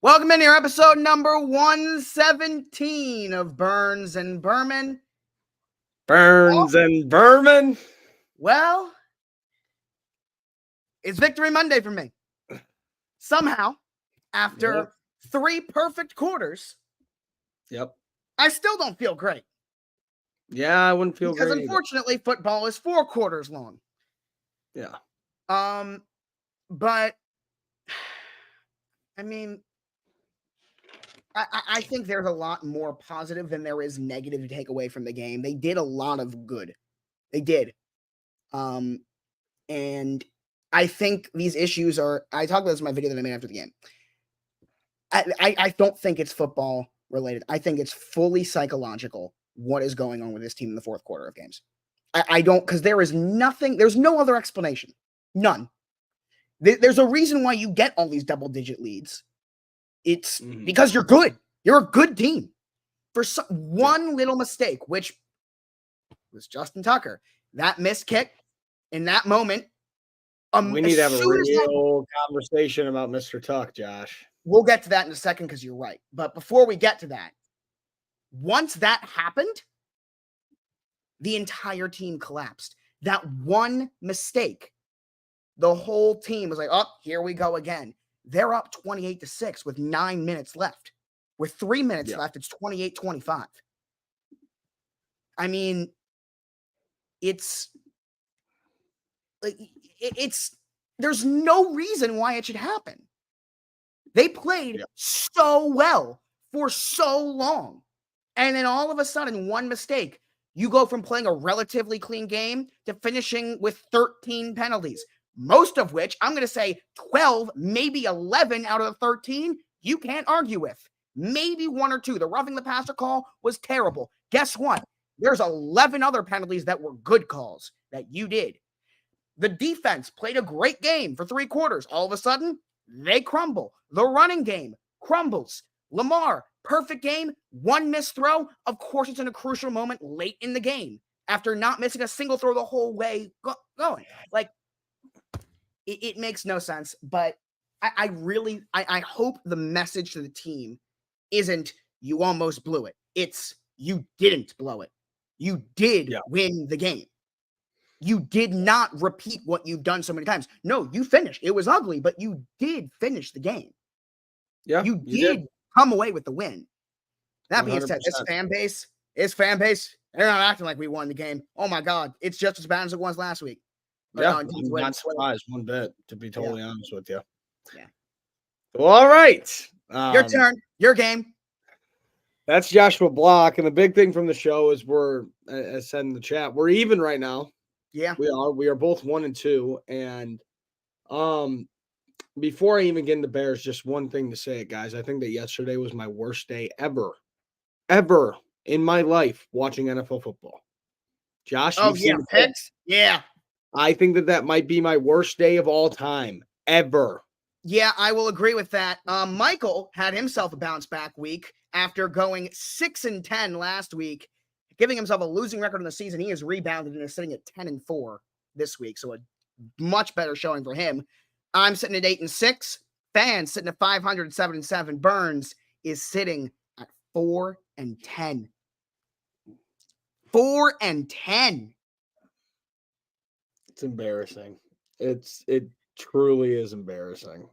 Welcome in here, episode number 117 of Burns and Berman. Burns and Berman. Well, it's Victory Monday for me. Somehow, after 3 perfect quarters, I still don't feel great. Yeah, I wouldn't feel great. Because unfortunately, football is 4 quarters long. Yeah. But, I mean, I think there's a lot more positive than there is negative to take away from the game. They did a lot of good. They did. And I think these issues are, I talked about this in my video that I made after the game. I don't think it's football related. I think it's fully psychological what is going on with this team in the fourth quarter of games. I don't, because there is nothing, there's no other explanation. None. There's a reason why you get all these double-digit leads. It's because you're good. You're a good team. For one little mistake, which was Justin Tucker, that missed kick in that moment. We need to have a real conversation about Mr. Tuck, Josh. We'll get to that in a second because you're right. But before we get to that, once that happened, the entire team collapsed. That one mistake, the whole team was like, oh, here we go again. They're up 28-6 with 9 minutes left. With 3 minutes left, it's 28-25. I mean, it's there's no reason why it should happen. They played so well for so long. And then all of a sudden, one mistake, you go from playing a relatively clean game to finishing with 13 penalties. Most of which, I'm going to say 12, maybe 11 out of the 13, you can't argue with. Maybe 1 or 2. The roughing the passer call was terrible. Guess what? There's 11 other penalties that were good calls that you did. The defense played a great game for 3 quarters. All of a sudden, they crumble. The running game crumbles. Lamar, perfect game, 1 missed throw. Of course, it's in a crucial moment late in the game after not missing a single throw the whole way going. Like, it makes no sense, but I hope the message to the team isn't you almost blew it. It's you didn't blow it. You did win the game. You did not repeat what you've done so many times. No, you finished. It was ugly, but you did finish the game. Yeah, you did come away with the win. That being said, this fan base, they're not acting like we won the game. Oh my God, it's just as bad as it was last week. Yeah, I'm not surprised one bit, to be totally honest with you. Yeah. Well, all right. Your turn. Your game. That's Joshua Block. And the big thing from the show is we're, as said in the chat, we're even right now. Yeah. We are both 1 and 2. And before I even get into Bears, just one thing to say, guys. I think that yesterday was my worst day ever in my life watching NFL football. Josh, you've seen picks? Yeah. I think that might be my worst day of all time, ever. Yeah, I will agree with that. Michael had himself a bounce back week after going 6-10 last week, giving himself a losing record in the season. He has rebounded and is sitting at 10-4 this week, so a much better showing for him. I'm sitting at 8-6. Fans sitting at 507-7. Burns is sitting at 4-10. 4-10. It's embarrassing. It truly is embarrassing.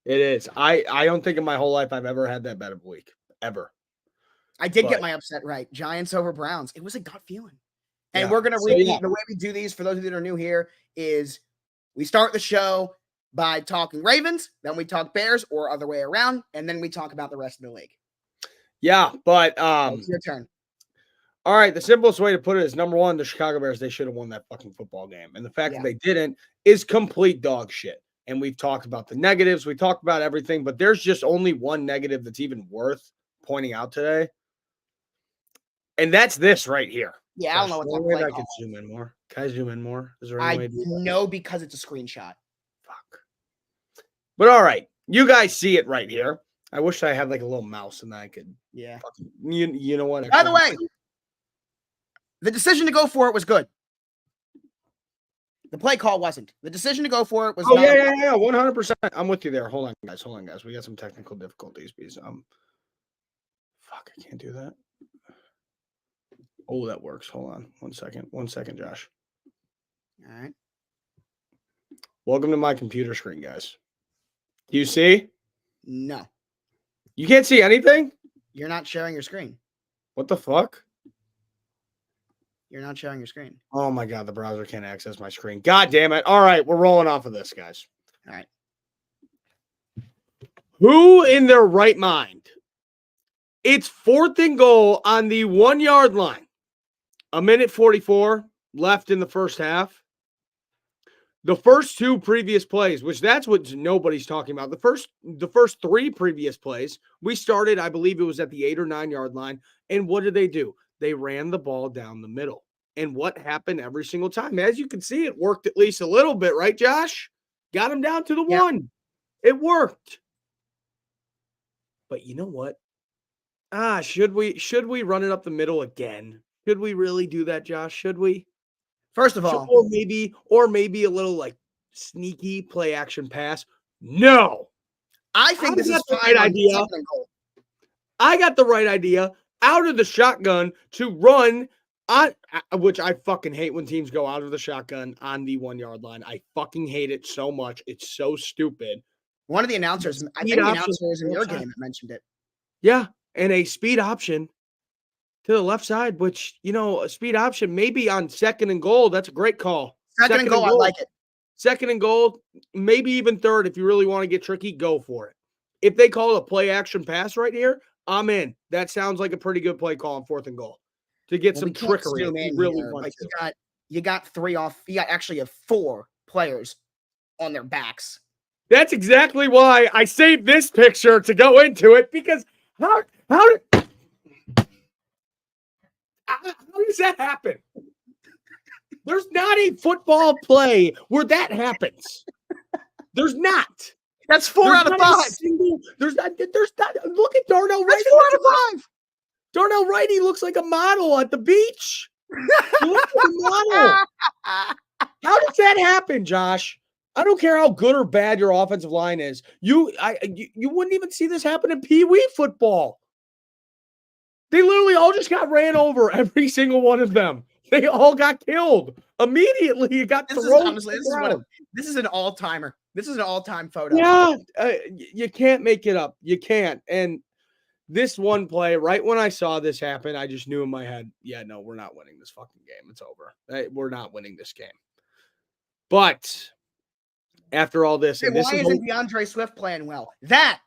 It is. I don't think in my whole life I've ever had that bad of a week. Ever. I did get my upset right. Giants over Browns. It was a gut feeling. And we're going to repeat the way we do these for those of you that are new here is we start the show by talking Ravens, then we talk Bears or other way around, and then we talk about the rest of the league. Yeah, but it's your turn. All right, the simplest way to put it is, number one, the Chicago Bears, they should have won that fucking football game. And the fact that they didn't is complete dog shit. And we've talked about the negatives. We talked about everything, but there's just only one negative that's even worth pointing out today. And that's this right here. Yeah, I don't know what that way I can zoom in more. Can I zoom in more? Is there any way to do that? No, because it's a screenshot. Fuck. But all right, you guys see it right here. I wish I had like a little mouse and I could. Yeah. You know what? By the way, the decision to go for it was good. The play call wasn't. The decision to go for it was. Oh yeah, 100%. I'm with you there. Hold on, guys. We got some technical difficulties because fuck, I can't do that. Oh, that works. Hold on, 1 second. 1 second, Josh. All right. Welcome to my computer screen, guys. Do you see? No. You can't see anything? You're not sharing your screen. What the fuck? You're not sharing your screen. Oh my God, the browser can't access my screen. God damn it. All right, we're rolling off of this, guys. All right. Who in their right mind? It's 4th and goal on the 1 yard line. 1:44 left in the first half. The first 2 previous plays, which that's what nobody's talking about. The first 3 previous plays, we started, I believe it was at the 8 or 9 yard line. And what did they do? They ran the ball down the middle. And what happened every single time? As you can see, it worked at least a little bit, right, Josh? Got him down to the 1. It worked. But you know what? Should we run it up the middle again? Should we really do that, Josh? Should we? First of all, or maybe a little like sneaky play action pass. No. I think this is the right idea. I got the right idea out of the shotgun to run on, which I fucking hate when teams go out of the shotgun on the 1 yard line. I fucking hate it so much. It's so stupid. One of the announcers, I think the announcer was in your game that mentioned it. Yeah, and a speed option to the left side, which, a speed option maybe on 2nd and goal. That's a great call. Second and goal, I like it. 2nd and goal, maybe even 3rd. If you really want to get tricky, go for it. If they call a play action pass right here, I'm in. That sounds like a pretty good play call on 4th and goal to get some trickery. You got 3 off. You got actually 4 players on their backs. That's exactly why I saved this picture to go into it, because how does that happen? There's not a football play where that happens. There's not. That's 4 out of 5. There's not. Look at Darnell Wright. That's 4 out of 5. Darnell Wright, he looks like a model at the beach. He looks like a model. How does that happen, Josh? I don't care how good or bad your offensive line is. You wouldn't even see this happen in Pee Wee football. They literally all just got ran over, every single one of them. They all got killed immediately. You got thrown. This is an all-timer. This is an all-time photo. Yeah, you can't make it up. You can't. And this one play, right when I saw this happen, I just knew in my head, yeah, no, we're not winning this fucking game. It's over. We're not winning this game. But after all this, and why isn't DeAndre Swift playing well? That.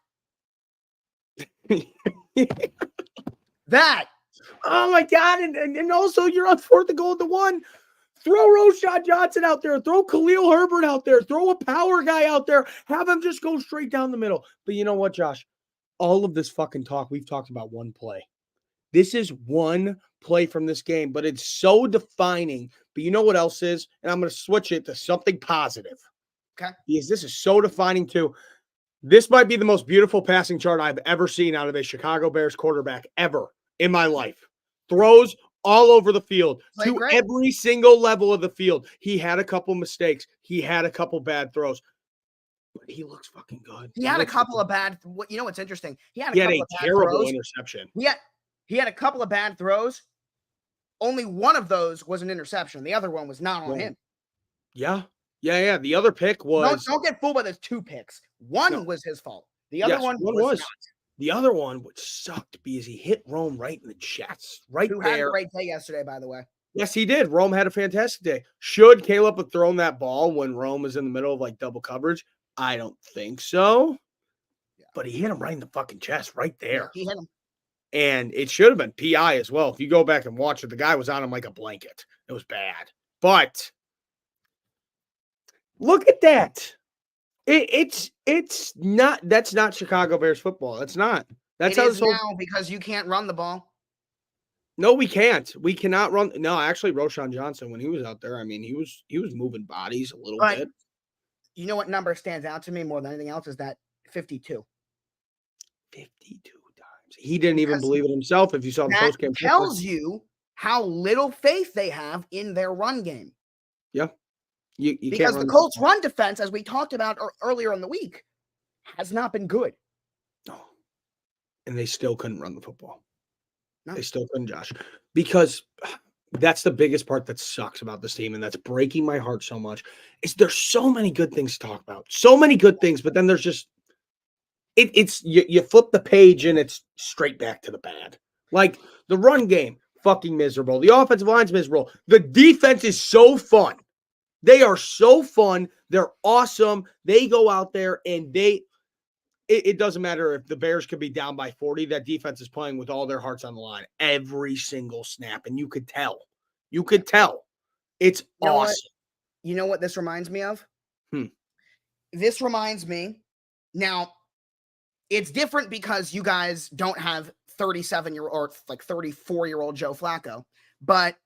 Oh my God. And also you're on 4th and goal at the 1. Throw Roschon Johnson out there. Throw Khalil Herbert out there. Throw a power guy out there. Have him just go straight down the middle. But you know what, Josh? All of this fucking talk, we've talked about one play. This is one play from this game, but it's so defining. But you know what else is? And I'm going to switch it to something positive. Okay. Because this is so defining too. This might be the most beautiful passing chart I've ever seen out of a Chicago Bears quarterback ever in my life. Throws all over the field to every single level of the field. He had a couple mistakes. He had a couple bad throws. But he looks fucking good. He had a couple of bad. You know what's interesting? He had a terrible interception. He had a couple of bad throws. Only one of those was an interception. The other one was not on him. Yeah. The other pick was. Don't get fooled by those 2 picks. One was his fault. The other one was not. The other one, which sucked because he hit Rome right in the chest. Who had a great day yesterday, by the way. Yes, he did. Rome had a fantastic day. Should Caleb have thrown that ball when Rome was in the middle of like double coverage? I don't think so. Yeah. But he hit him right in the fucking chest right there. Yeah, he hit him. And it should have been PI as well. If you go back and watch it, the guy was on him like a blanket. It was bad. But look at that. It's not. That's not Chicago Bears football. That's not. That's how it's now because you can't run the ball. No, we can't. We cannot run. No, actually, Roschon Johnson, when he was out there, I mean, he was moving bodies a little bit. You know what number stands out to me more than anything else is that 52. 52 times. He didn't even believe it himself. If you saw the post game, tells you how little faith they have in their run game. Yeah. You because can't the Colts' run defense, as we talked about earlier in the week, has not been good. No. And they still couldn't run the football. No. They still couldn't, Josh, because that's the biggest part that sucks about this team, and that's breaking my heart so much, is there's so many good things to talk about. So many good things, but then there's just it's you flip the page and it's straight back to the bad. Like the run game, fucking miserable. The offensive line's miserable. The defense is so fun. They are so fun. They're awesome. They go out there and it doesn't matter if the Bears could be down by 40. That defense is playing with all their hearts on the line every single snap. And you could tell. You could tell. It's awesome. You know what this reminds me of? This reminds me. Now, it's different because you guys don't have 37-year-old or like 34-year-old Joe Flacco. But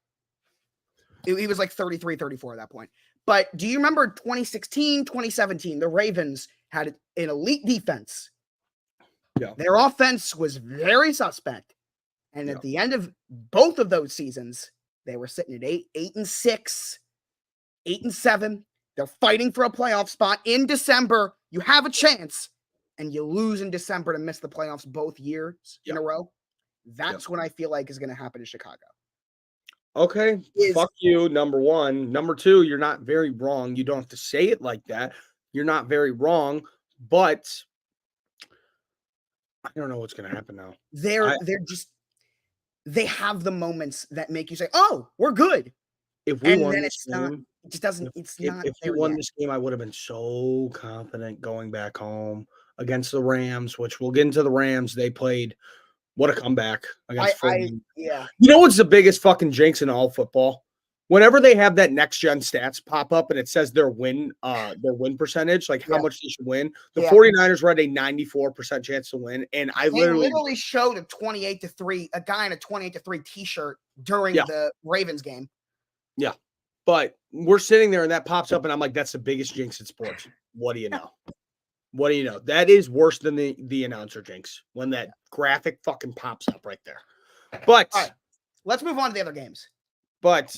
he was like 33, 34 at that point. But do you remember 2016, 2017? The Ravens had an elite defense. Yeah. Their offense was very suspect. And at the end of both of those seasons, they were sitting at 8-6, 8-7. They're fighting for a playoff spot in December. You have a chance, and you lose in December to miss the playoffs both years in a row. That's what I feel like is going to happen in Chicago. Okay, fuck you, number one. Number two, you're not very wrong. You don't have to say it like that. You're not very wrong, but I don't know what's going to happen now. They have the moments that make you say, "Oh, we're good." If we won this game, it just doesn't. It's not. If we won this game, I would have been so confident going back home against the Rams, which we'll get into the Rams. They played. What a comeback against yeah. You know what's the biggest fucking jinx in all football? Whenever they have that next gen stats pop up and it says their win percentage, like how much they should win. The 49ers were at a 94% chance to win. And I literally showed a 28-3, a guy in a 28-3 t-shirt during the Ravens game. Yeah. But we're sitting there and that pops up and I'm like, that's the biggest jinx in sports. What do you know? What do you know? That is worse than the announcer jinx when that graphic fucking pops up right there. But all right, let's move on to the other games. But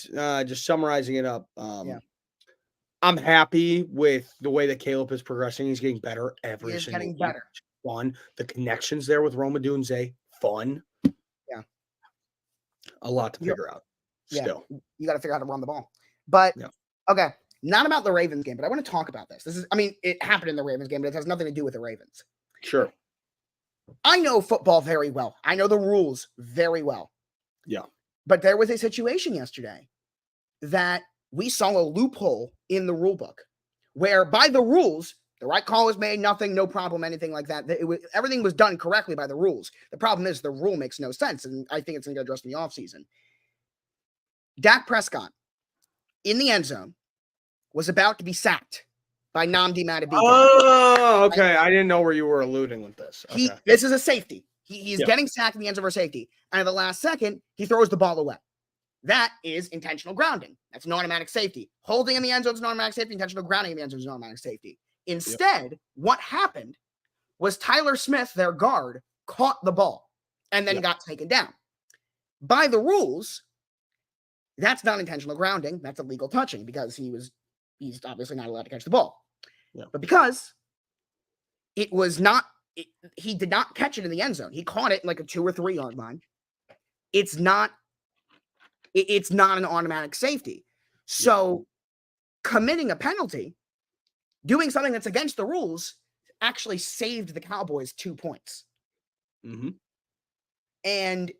just summarizing it up, I'm happy with the way that Caleb is progressing. He's getting better every single week. Better. Fun. The connections there with Roma Dunze, fun. Yeah. A lot to figure out. Still. You got to figure out how to run the ball. But okay. Not about the Ravens game, but I want to talk about this. It happened in the Ravens game, but it has nothing to do with the Ravens. Sure. I know football very well. I know the rules very well. Yeah. But there was a situation yesterday that we saw a loophole in the rule book where by the rules, the right call was made, nothing, no problem, anything like that. Everything was done correctly by the rules. The problem is the rule makes no sense, and I think it's going to get addressed in the offseason. Dak Prescott in the end zone was about to be sacked by Nnamdi Madubuike. Oh, okay. I didn't know where you were alluding with this. Okay. This is a safety. He's getting sacked in the end zone for safety. And at the last second, he throws the ball away. That is intentional grounding. That's an automatic safety. Holding in the end zone is an automatic safety. Intentional grounding in the end zone is an automatic safety. Instead, what happened was Tyler Smith, their guard, caught the ball and then got taken down. By the rules, that's not intentional grounding. That's illegal touching because he's obviously not allowed to catch the ball. Yeah. But because it was not, he did not catch it in the end zone. He caught it in like a 2 or 3 yard line. It's not an automatic safety. So committing a penalty, doing something that's against the rules, actually saved the Cowboys 2 points. Mm-hmm. And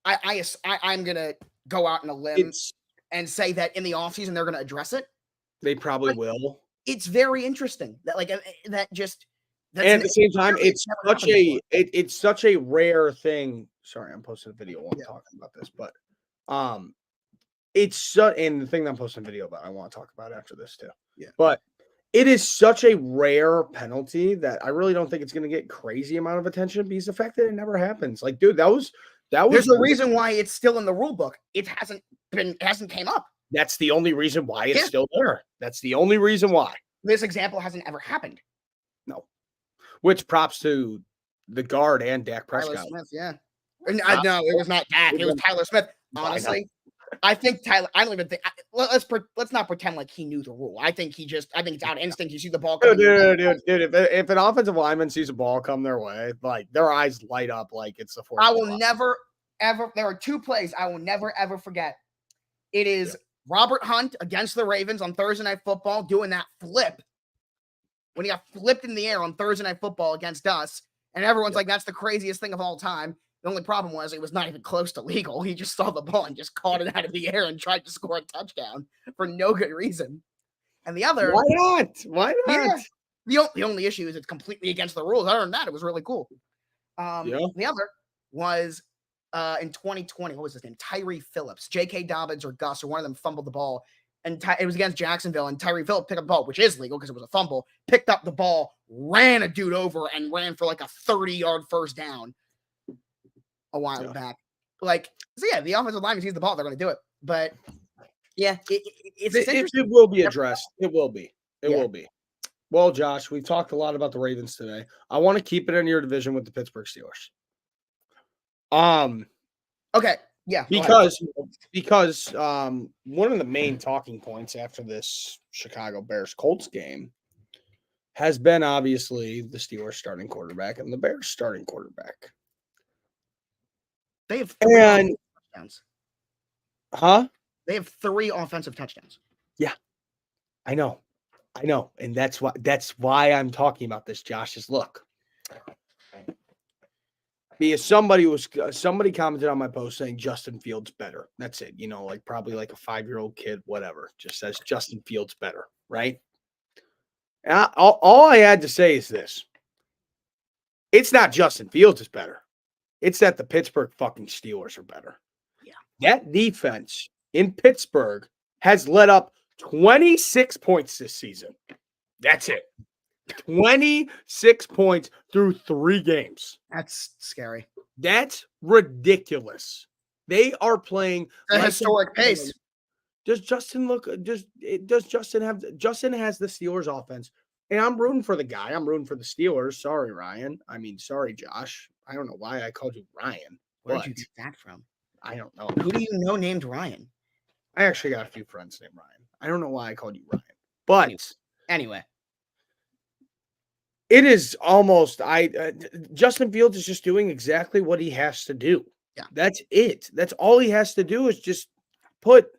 I'm going to go out on a limb and say that in the offseason, they're going to address it. They probably will. It's very interesting that and at the same time, it's such a rare thing. Sorry, I'm posting a video while I'm talking about this, but and the thing that I'm posting a video about, I want to talk about after this too. Yeah. But it is such a rare penalty that I really don't think it's going to get crazy amount of attention because the fact that it never happens. Like, dude, that was there's a reason why it's still in the rule book. It hasn't came up. That's the only reason why it's still there. That's the only reason why. This example hasn't ever happened. No. Which props to the guard and Dak Prescott. Tyler Smith, yeah. No, it was not Dak. It was Tyler Smith. Honestly, I think Tyler. I don't even think. Let's not pretend like he knew the rule. I think it's out of instinct. You see the ball coming. Dude. If an offensive lineman sees a ball come their way, like their eyes light up like it's the fourth. I will never ever. There are two plays I will never ever forget. It is Robert Hunt against the Ravens on Thursday Night Football doing that flip when he got flipped in the air on Thursday Night Football against us, and everyone's like, "That's the craziest thing of all time." The only problem was it was not even close to legal. He just saw the ball and just caught it out of the air and tried to score a touchdown for no good reason. And the other, why not? Why not? Yeah, the only issue is it's completely against the rules. Other than that, it was really cool. The other was in 2020. What was his name? Tyree Phillips, J.K. Dobbins or Gus or one of them fumbled the ball, and it was against Jacksonville. And Tyree Phillips picked up the ball, which is legal because it was a fumble. Picked up the ball, ran a dude over, and ran for like a 30-yard first down. A while back. Like, so yeah, the offensive lineman sees the ball, they're going to do it. But yeah, it will be addressed. It will be. It will be. Well, Josh, we've talked a lot about the Ravens today. I want to keep it in your division with the Pittsburgh Steelers. Okay. Yeah. Because one of the main talking points after this Chicago Bears Colts game has been obviously the Steelers starting quarterback and the Bears starting quarterback. They have 3 touchdowns. Huh? They have 3 offensive touchdowns. Yeah. I know. And that's why I'm talking about this, Josh, is look. Because somebody commented on my post saying Justin Fields better. That's it. Like probably like a 5-year-old kid, whatever, just says Justin Fields better, right? And all I had to say is this. It's not Justin Fields is better. It's that the Pittsburgh fucking Steelers are better. Yeah. That defense in Pittsburgh has let up 26 points this season. That's it. 26 points through 3 games. That's scary. That's ridiculous. They are playing a historic pace. Does Justin has the Steelers offense? And I'm rooting for the guy. I'm rooting for the Steelers. Sorry, Ryan. Sorry, Josh. I don't know why I called you Ryan. Where did you get that from? I don't know. Who do you know named Ryan? I actually got a few friends named Ryan. I don't know why I called you Ryan. But anyway. It is almost Justin Fields is just doing exactly what he has to do. Yeah. That's it. That's all he has to do is just put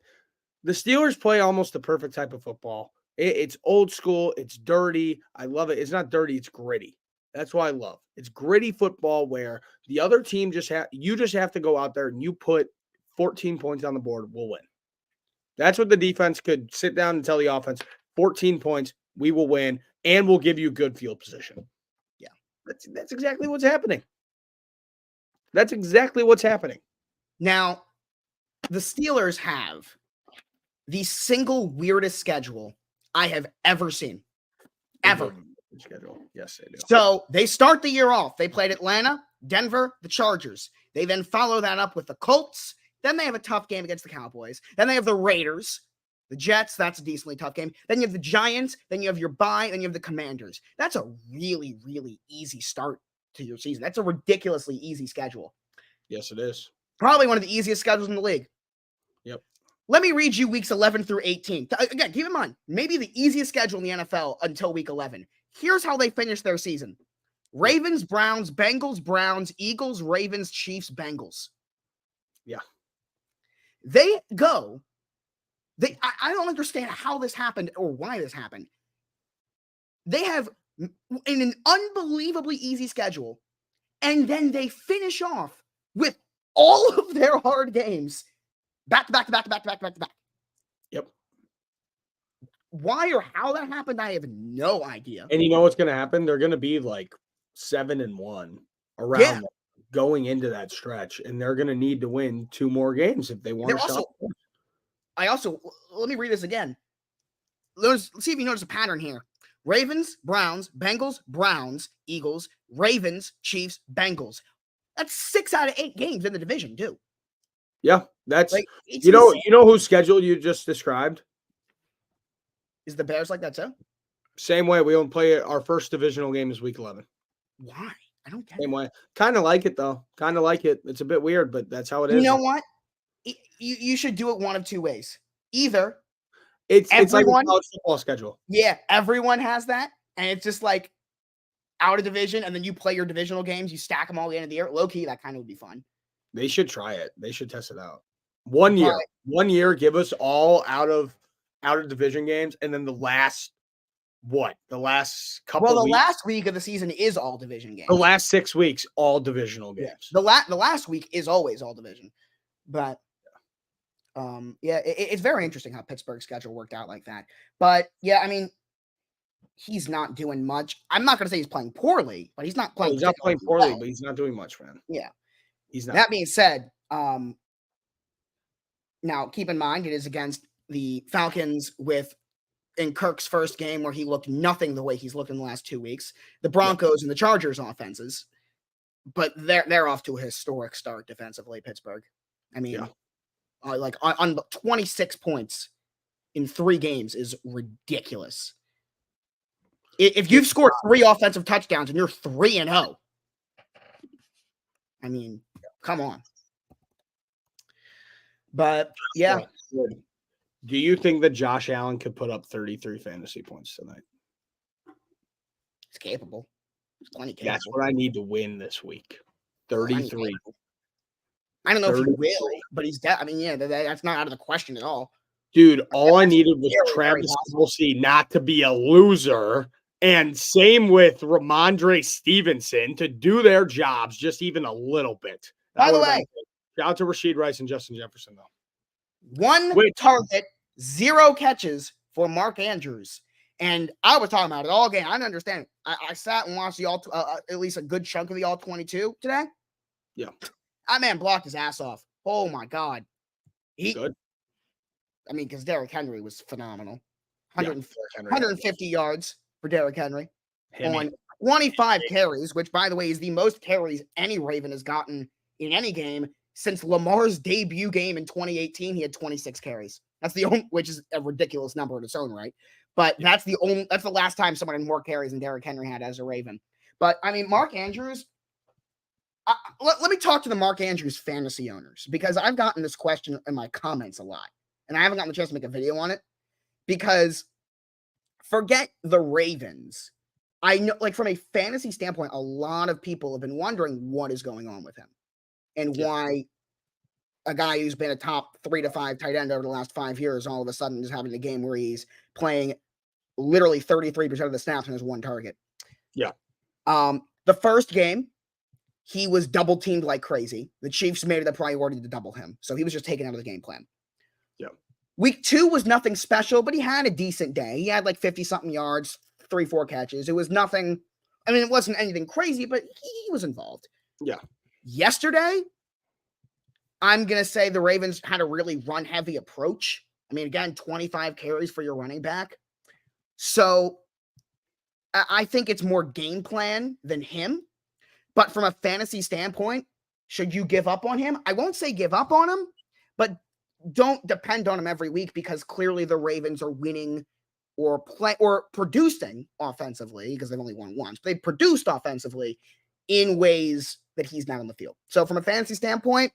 the Steelers play almost the perfect type of football. It's old school. It's dirty. I love it. It's not dirty. It's gritty. That's what I love. It's gritty football where the other team you just have to go out there and you put 14 points on the board. We'll win. That's what the defense could sit down and tell the offense. 14 points. We will win. And we'll give you good field position. Yeah. That's exactly what's happening. That's exactly what's happening. Now, the Steelers have the single weirdest schedule I have ever seen. Ever. Schedule. Yes, they do. So they start the year off. They played Atlanta, Denver, the Chargers. They then follow that up with the Colts. Then they have a tough game against the Cowboys. Then they have the Raiders. The Jets, that's a decently tough game. Then you have the Giants. Then you have your bye. Then you have the Commanders. That's a really, really easy start to your season. That's a ridiculously easy schedule. Yes, it is. Probably one of the easiest schedules in the league. Yep. Let me read you weeks 11 through 18. Again, keep in mind, maybe the easiest schedule in the NFL until week 11. Here's how they finish their season. Ravens, Browns, Bengals, Browns, Eagles, Ravens, Chiefs, Bengals. Yeah. They go... I don't understand how this happened or why this happened. They have an unbelievably easy schedule, and then they finish off with all of their hard games back to back to back to back to back to back to back. Yep. Why or how that happened, I have no idea. And you know what's going to happen? They're going to be like 7-1 around going into that stretch, and they're going to need to win 2 more games if they want to stop. Let me read this again. Let's see if you notice a pattern here. Ravens, Browns, Bengals, Browns, Eagles, Ravens, Chiefs, Bengals. That's 6 out of 8 games in the division, too. Yeah, that's you know whose schedule you just described? Is the Bears like that too? Same way. We don't play our first divisional game is week 11. Why? I don't get Same way. Kind of like it though. Kind of like it. It's a bit weird, but that's how it is. You know what? You should do it one of two ways. Either it's like a everyone, college football schedule. yeah, everyone has that, and it's just like out of division, and then you play your divisional games, you stack them all at the end of the year. Low key, that kind of would be fun. They should try it. They should test it out. But 1 year, give us all out of division games, and then the last couple the weeks, last week of the season is all division games. the last 6 weeks, all divisional Yeah. games. The last week is always all division. But yeah, it's very interesting how Pittsburgh's schedule worked out like that. But yeah, I mean, he's not doing much. I'm not going to say he's playing poorly, but he's not playing. He's not playing poorly, well. but he's not doing much, man. Yeah, he's not. That being said, now keep in mind it is against the Falcons in Kirk's first game where he looked nothing the way he's looked in the last 2 weeks. The Broncos and the Chargers offenses, but they're off to a historic start defensively. Pittsburgh, I mean, like on 26 points in 3 games is ridiculous. If you've scored 3 offensive touchdowns and you're 3-0, I mean, come on. But yeah. Do you think that Josh Allen could put up 33 fantasy points tonight? He's capable. He's plenty capable. That's what I need to win this week. 33. I don't know 33. If he will, but he's I mean, yeah, that's not out of the question at all. Dude, all I needed was Travis Kelce not to be a loser. And same with Ramondre Stevenson to do their jobs just even a little bit. By the way, shout out to Rashid Rice and Justin Jefferson, though. 1 target, 0 catches for Mark Andrews. And I was talking about it all game. I didn't understand. I sat and watched the at least a good chunk of the all-22 today. Yeah. That man blocked his ass off. Oh, my God. Good. I mean, because Derrick Henry was phenomenal. 150 yards for Derrick Henry on 25 carries, which, by the way, is the most carries any Raven has gotten in any game since Lamar's debut game in 2018. He had 26 carries. That's the only, which is a ridiculous number in its own right. But that's the last time someone had more carries than Derrick Henry had as a Raven. But I mean, Mark Andrews. Let me talk to the Mark Andrews fantasy owners, because I've gotten this question in my comments a lot, and I haven't gotten the chance to make a video on it. Because forget the Ravens. I know, like, from a fantasy standpoint, a lot of people have been wondering what is going on with him and why a guy who's been a top 3 to 5 tight end over the last 5 years all of a sudden is having a game where he's playing literally 33% of the snaps and has 1 target. Yeah. The first game, he was double teamed like crazy. The Chiefs made it a priority to double him, so he was just taken out of the game plan. Yeah. Week 2 was nothing special, but he had a decent day. He had like 50-something yards, 3-4 catches. It was nothing. I mean, it wasn't anything crazy, but he was involved. Yeah. Yesterday, I'm going to say the Ravens had a really run-heavy approach. I mean, again, 25 carries for your running back. So I think it's more game plan than him. But from a fantasy standpoint, should you give up on him? I won't say give up on him, but don't depend on him every week, because clearly the Ravens are winning or producing offensively, because they've only won once. But they've produced offensively in ways that he's not on the field. So from a fantasy standpoint,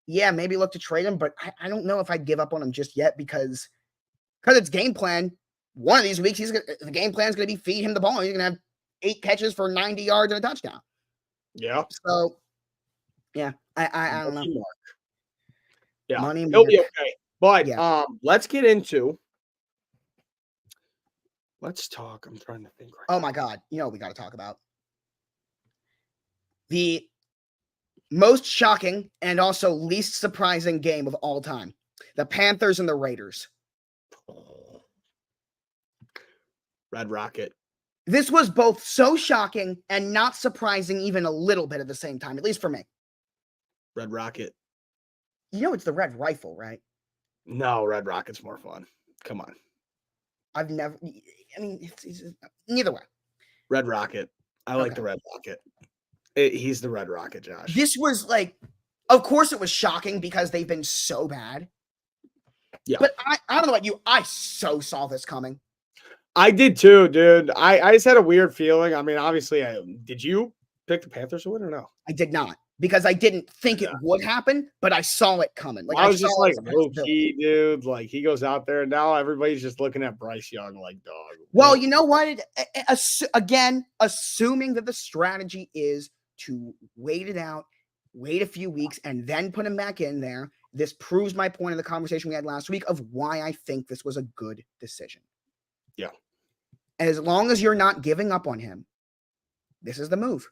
yeah, maybe look to trade him, but I don't know if I'd give up on him just yet, because it's game plan. One of these weeks, the game plan is going to be feed him the ball. He's going to have 8 catches for 90 yards and a touchdown. Yeah. So, yeah, I don't know. Mark. Yeah, Money he'll be okay. But let's get into. Let's talk. I'm trying to think. Oh my God! You know what we got to talk about? The most shocking and also least surprising game of all time: the Panthers and the Raiders. Red Rocket. This was both so shocking and not surprising, even a little bit at the same time, at least for me. Red Rocket. You know it's the Red Rifle, right? No, Red Rocket's more fun. Come on. I've never. I mean, it's neither way. Red Rocket. I like the Red Rocket. He's the Red Rocket, Josh. This was like, of course, it was shocking because they've been so bad. Yeah. But I don't know about you. I so saw this coming. I did too, dude. I just had a weird feeling. I mean, obviously, did you pick the Panthers to win or no? I did not. because I didn't think it would happen, but I saw it coming. Like I was just like, low low key, dude. Like he goes out there, and now everybody's just looking at Bryce Young like, dog. Well, you know what? Again, assuming that the strategy is to wait it out, wait a few weeks, and then put him back in there. This proves my point in the conversation we had last week of why I think this was a good decision. Yeah. As long as you're not giving up on him, this is the move.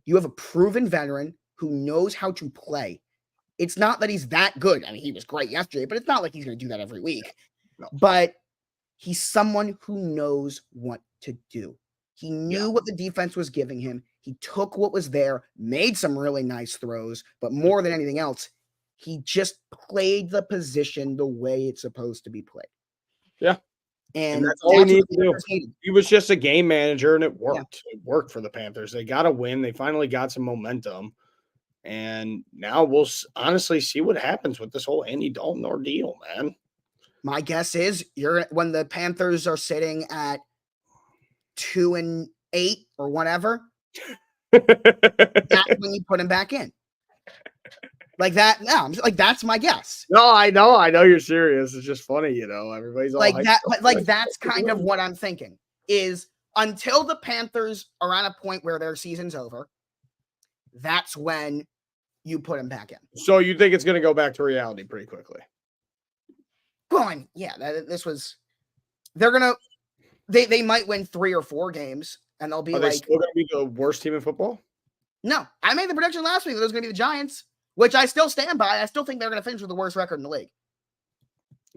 You have a proven veteran who knows how to play. It's not that he's that good. I mean, he was great yesterday, but it's not like he's going to do that every week. No. But he's someone who knows what to do. He knew what the defense was giving him. He took what was there, made some really nice throws, but more than anything else, he just played the position the way it's supposed to be played. Yeah. And that's all we need to do. He was just a game manager, and it worked. Yeah. It worked for the Panthers. They got a win. They finally got some momentum. And now we'll honestly see what happens with this whole Andy Dalton ordeal, man. My guess is when the Panthers are sitting at 2-8 or whatever, that's when you put him back in. Like that. No, I'm just, like that's my guess. No, I know you're serious. It's just funny, you know. Everybody's all like that, but like that's kind of what I'm thinking is until the Panthers are at a point where their season's over, that's when you put him back in. So you think it's going to go back to reality pretty quickly? Going, yeah. They're gonna. They might win 3 or 4 games, and they'll be Are they still going to be the worst team in football? No, I made the prediction last week that it was going to be the Giants, which I still stand by. I still think they're going to finish with the worst record in the league.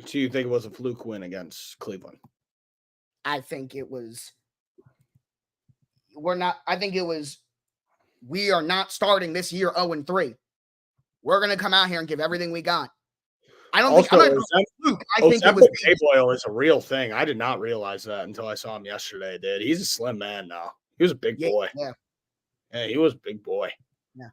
So you think it was a fluke win against Cleveland? I think it was. I think it was. We are not starting this year 0-3. We're going to come out here and give everything we got. I don't think. I think it was Cape oil is a real thing. I did not realize that until I saw him yesterday. Dude, he's a slim man now. He was a big boy. Yeah, he was a big boy. Yeah.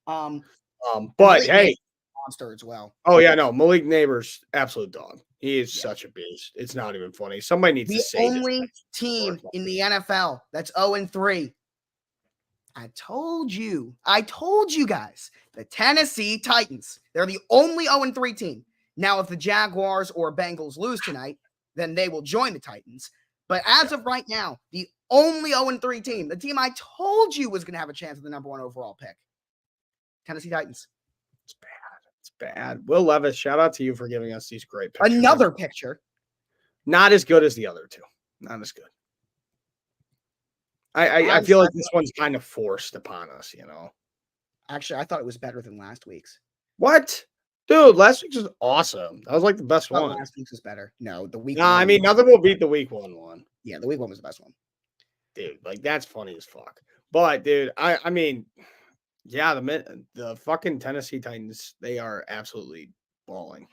But hey, monster as well. Oh yeah, no, Malik Neighbors, absolute dog. He is such a beast. It's not even funny. Somebody needs to say the only team in the NFL that's 0-3. I told you guys, the Tennessee Titans. They're the only 0-3 team. Now, if the Jaguars or Bengals lose tonight, then they will join the Titans. But as of right now, the only 0-3 team, the team I told you was going to have a chance at the number 1 overall pick, Tennessee Titans. It's bad. It's bad. Will Levis, shout out to you for giving us these great pictures. Another picture. Not as good as the other two. Not as good. I feel like this one's kind of forced upon us, you know. Actually, I thought it was better than last week's. What? Dude, last week's was awesome. That was like the best one. Last week's was better. No, the week. I mean, nothing will beat the week 1 one. Yeah, the week 1 was the best one. Dude, like that's funny as fuck. But dude, I mean, yeah, the fucking Tennessee Titans, they are absolutely balling.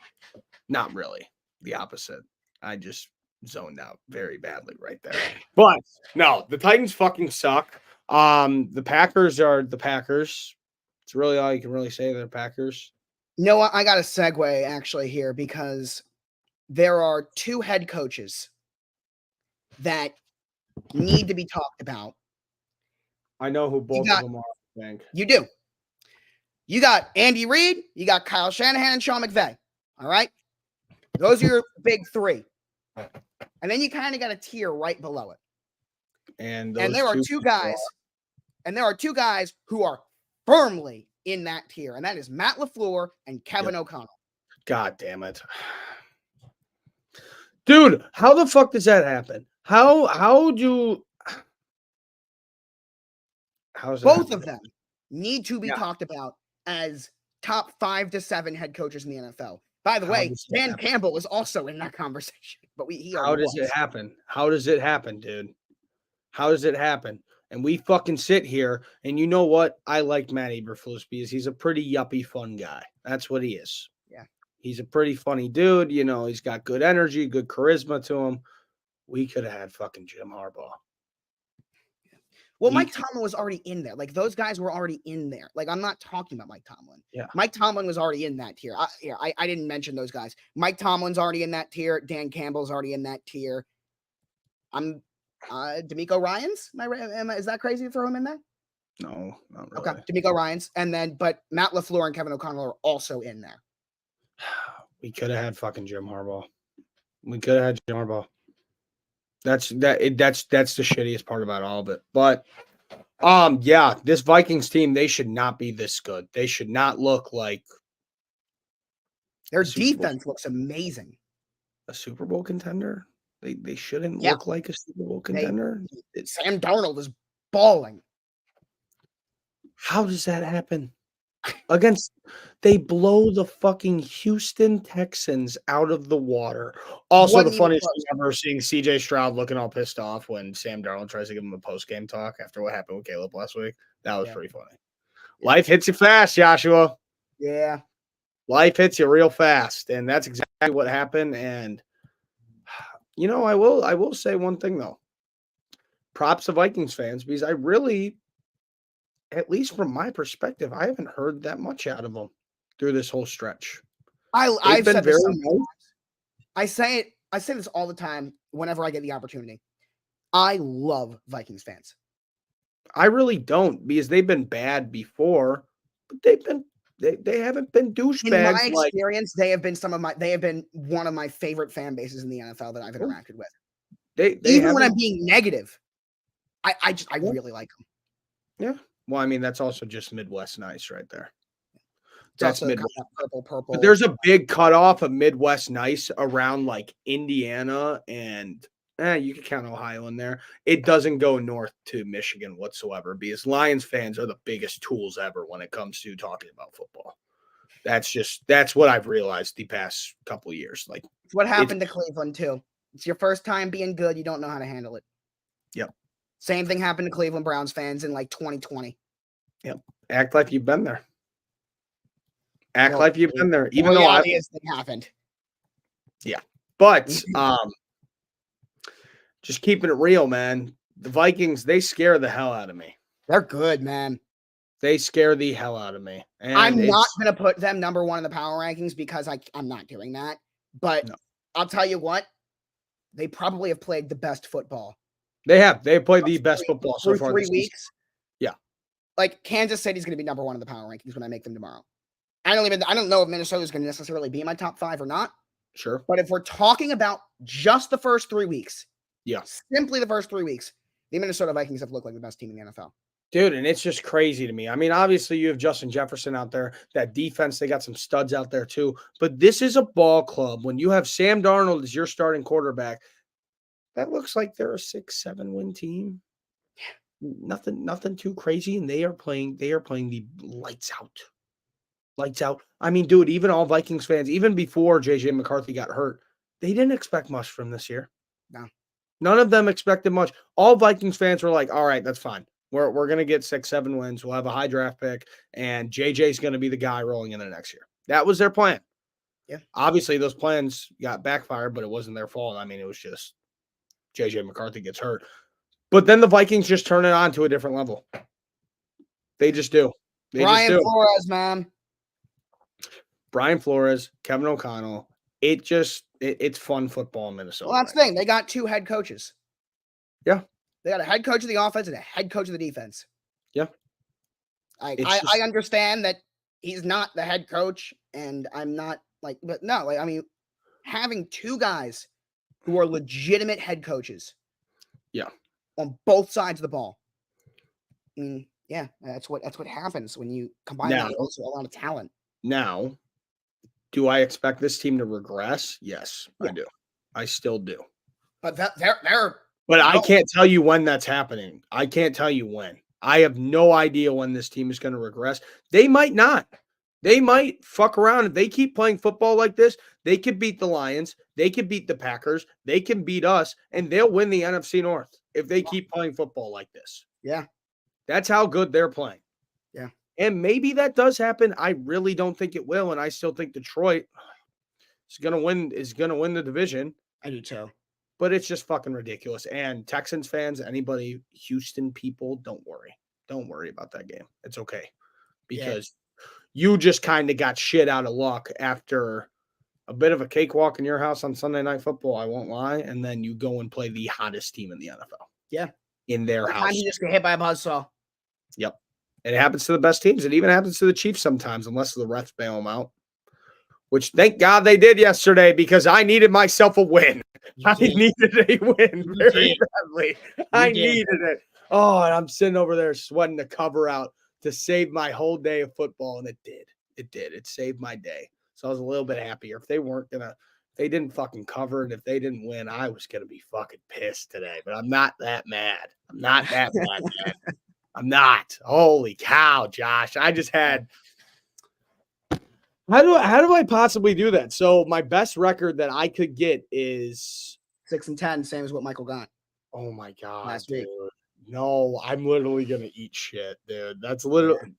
Not really. The opposite. I just zoned out very badly right there. But no, the Titans fucking suck. The Packers are the Packers. It's really all you can really say. They're Packers. No, I got a segue actually here because there are 2 head coaches that need to be talked about. I know who both of them are, I think. You do. You got Andy Reid, you got Kyle Shanahan, and Sean McVay. All right? Those are your big 3. And then you kind of got a tier right below it. And there are 2 guys. And there are 2 guys who are firmly in that tier, and that is Matt LaFleur and Kevin O'Connell. God damn it. Dude, how the fuck does that happen? How does both of them need to be talked about as top 5 to 7 head coaches in the NFL. By the way, Dan Campbell is also in that conversation. But how does it happen? How does it happen, dude? How does it happen? And we fucking sit here, and you know what? I like Matt Eberflus because he's a pretty yuppie, fun guy. That's what he is. Yeah. He's a pretty funny dude. You know, he's got good energy, good charisma to him. We could have had fucking Jim Harbaugh. Well, Mike Tomlin was already in there. Like, those guys were already in there. Like, I'm not talking about Mike Tomlin. Yeah. Mike Tomlin was already in that tier. I didn't mention those guys. Mike Tomlin's already in that tier. Dan Campbell's already in that tier. D'Amico Ryans? Is that crazy to throw him in there? No, not really. Okay, D'Amico Ryans, but Matt LaFleur and Kevin O'Connell are also in there. We could have had fucking Jim Harbaugh. We could have had Jim Harbaugh. That's the shittiest part about all of it. But yeah, this Vikings team, they should not be this good. They should not look like their defense looks amazing. A Super Bowl contender. They shouldn't look like a Super Bowl contender. Sam Darnold is balling. How does that happen? They blow the fucking Houston Texans out of the water. Also, the funniest thing ever, seeing CJ Stroud looking all pissed off when Sam Darnold tries to give him a post-game talk after what happened with Caleb last week. That was pretty funny. Yeah. Life hits you fast, Joshua. Yeah. Life hits you real fast, and that's exactly what happened. And I will say one thing though. Props to Vikings fans, because I really, at least from my perspective, I haven't heard that much out of them through this whole stretch. I've said this nice. I say this all the time whenever I get the opportunity. I love Vikings fans. I really don't, because they've been bad before, but they haven't been douchebags. In my experience, they have been one of my favorite fan bases in the NFL that I've interacted with. Even when I'm being negative, I really like them. Yeah. Well, I mean, that's also just Midwest nice right there. That's Midwest purple. But there's a big cutoff of Midwest nice around like Indiana, and you can count Ohio in there. It doesn't go north to Michigan whatsoever, because Lions fans are the biggest tools ever when it comes to talking about football. That's what I've realized the past couple of years. Like, it's what happened to Cleveland too. It's your first time being good. You don't know how to handle it. Yep. Same thing happened to Cleveland Browns fans in like 2020. Yep. Act like you've been there. Like you've been there. Even though it happened. Yeah. But just keeping it real, man. The Vikings, they scare the hell out of me. They're good, man. They scare the hell out of me. And I'm not going to put them number one in the power rankings because I'm not doing that. But I'll tell you what, they probably have played the best football. They have. They played the best football so far. 3 weeks. Yeah. Like Kansas City's going to be number one in the power rankings when I make them tomorrow. I don't know if Minnesota is going to necessarily be in my top 5 or not. Sure. But if we're talking about just the first 3 weeks, simply the first 3 weeks, the Minnesota Vikings have looked like the best team in the NFL. Dude, and it's just crazy to me. I mean, obviously you have Justin Jefferson out there. That defense, they got some studs out there too. But this is a ball club. When you have Sam Darnold as your starting quarterback, that looks like they're a 6-7 win team. Nothing too crazy. And they are playing the lights out. Lights out. I mean, dude, even all Vikings fans, even before JJ McCarthy got hurt, they didn't expect much from this year. No. None of them expected much. All Vikings fans were like, all right, that's fine. We're going to get 6-7 wins. We'll have a high draft pick, and JJ's going to be the guy rolling in the next year. That was their plan. Yeah. Obviously, those plans got backfired, but it wasn't their fault. I mean, it was just JJ McCarthy gets hurt. But then the Vikings just turn it on to a different level. They just do. Brian Flores, man. Brian Flores, Kevin O'Connell. It's fun football in Minnesota. Well, that's the thing. They got 2 head coaches. Yeah. They got a head coach of the offense and a head coach of the defense. Yeah. I understand that he's not the head coach, and I'm not but no, I mean, having 2 guys who are legitimate head coaches. Yeah. On both sides of the ball. I mean, yeah, that's what happens when you combine a lot of talent. Now, do I expect this team to regress? Yes, I do. I still do. But they're But I can't tell you when that's happening. I can't tell you when. I have no idea when this team is going to regress. They might not. They might fuck around. If they keep playing football like this, they could beat the Lions. They could beat the Packers. They can beat us, and they'll win the NFC North if they keep playing football like this. Yeah. That's how good they're playing. Yeah. And maybe that does happen. I really don't think it will, and I still think Detroit is going to win the division. I do too. But it's just fucking ridiculous. And Texans fans, anybody, Houston people, don't worry. Don't worry about that game. It's okay. Because you just kind of got shit out of luck after a bit of a cakewalk in your house on Sunday Night Football, I won't lie. And then you go and play the hottest team in the NFL. Yeah. In their house. You just get hit by a buzzsaw. Yep. It happens to the best teams. It even happens to the Chiefs sometimes, unless the refs bail them out. Which, thank God they did yesterday, because I needed myself a win. I needed a win very badly. I needed it. Oh, and I'm sitting over there sweating the cover out to save my whole day of football, and it did. It did. It saved my day. So I was a little bit happier. If they didn't fucking cover it, if they didn't win, I was gonna be fucking pissed today. But I'm not that mad. I'm not that mad, man. I'm not. Holy cow, Josh. I just had. How do I possibly do that? So my best record that I could get is 6-10, same as what Michael got. Oh my God, last dude. week. No, I'm literally gonna eat shit, dude. That's literally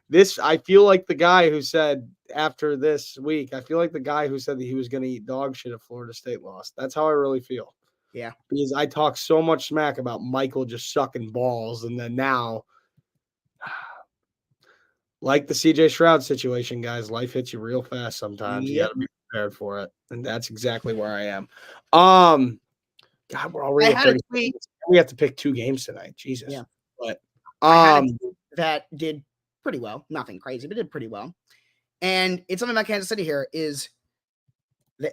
this. I feel like the guy who said after this week, I feel like the guy who said that he was gonna eat dog shit if Florida State lost. That's how I really feel. Yeah. Because I talk so much smack about Michael just sucking balls, and then now, like the CJ Stroud situation, guys, life hits you real fast sometimes. You gotta be prepared for it. And that's exactly where I am. God, we're already at 30 minutes. We have to pick 2 games tonight. Jesus. Yeah. But that did pretty well. Nothing crazy, but did pretty well. And it's something about Kansas City here is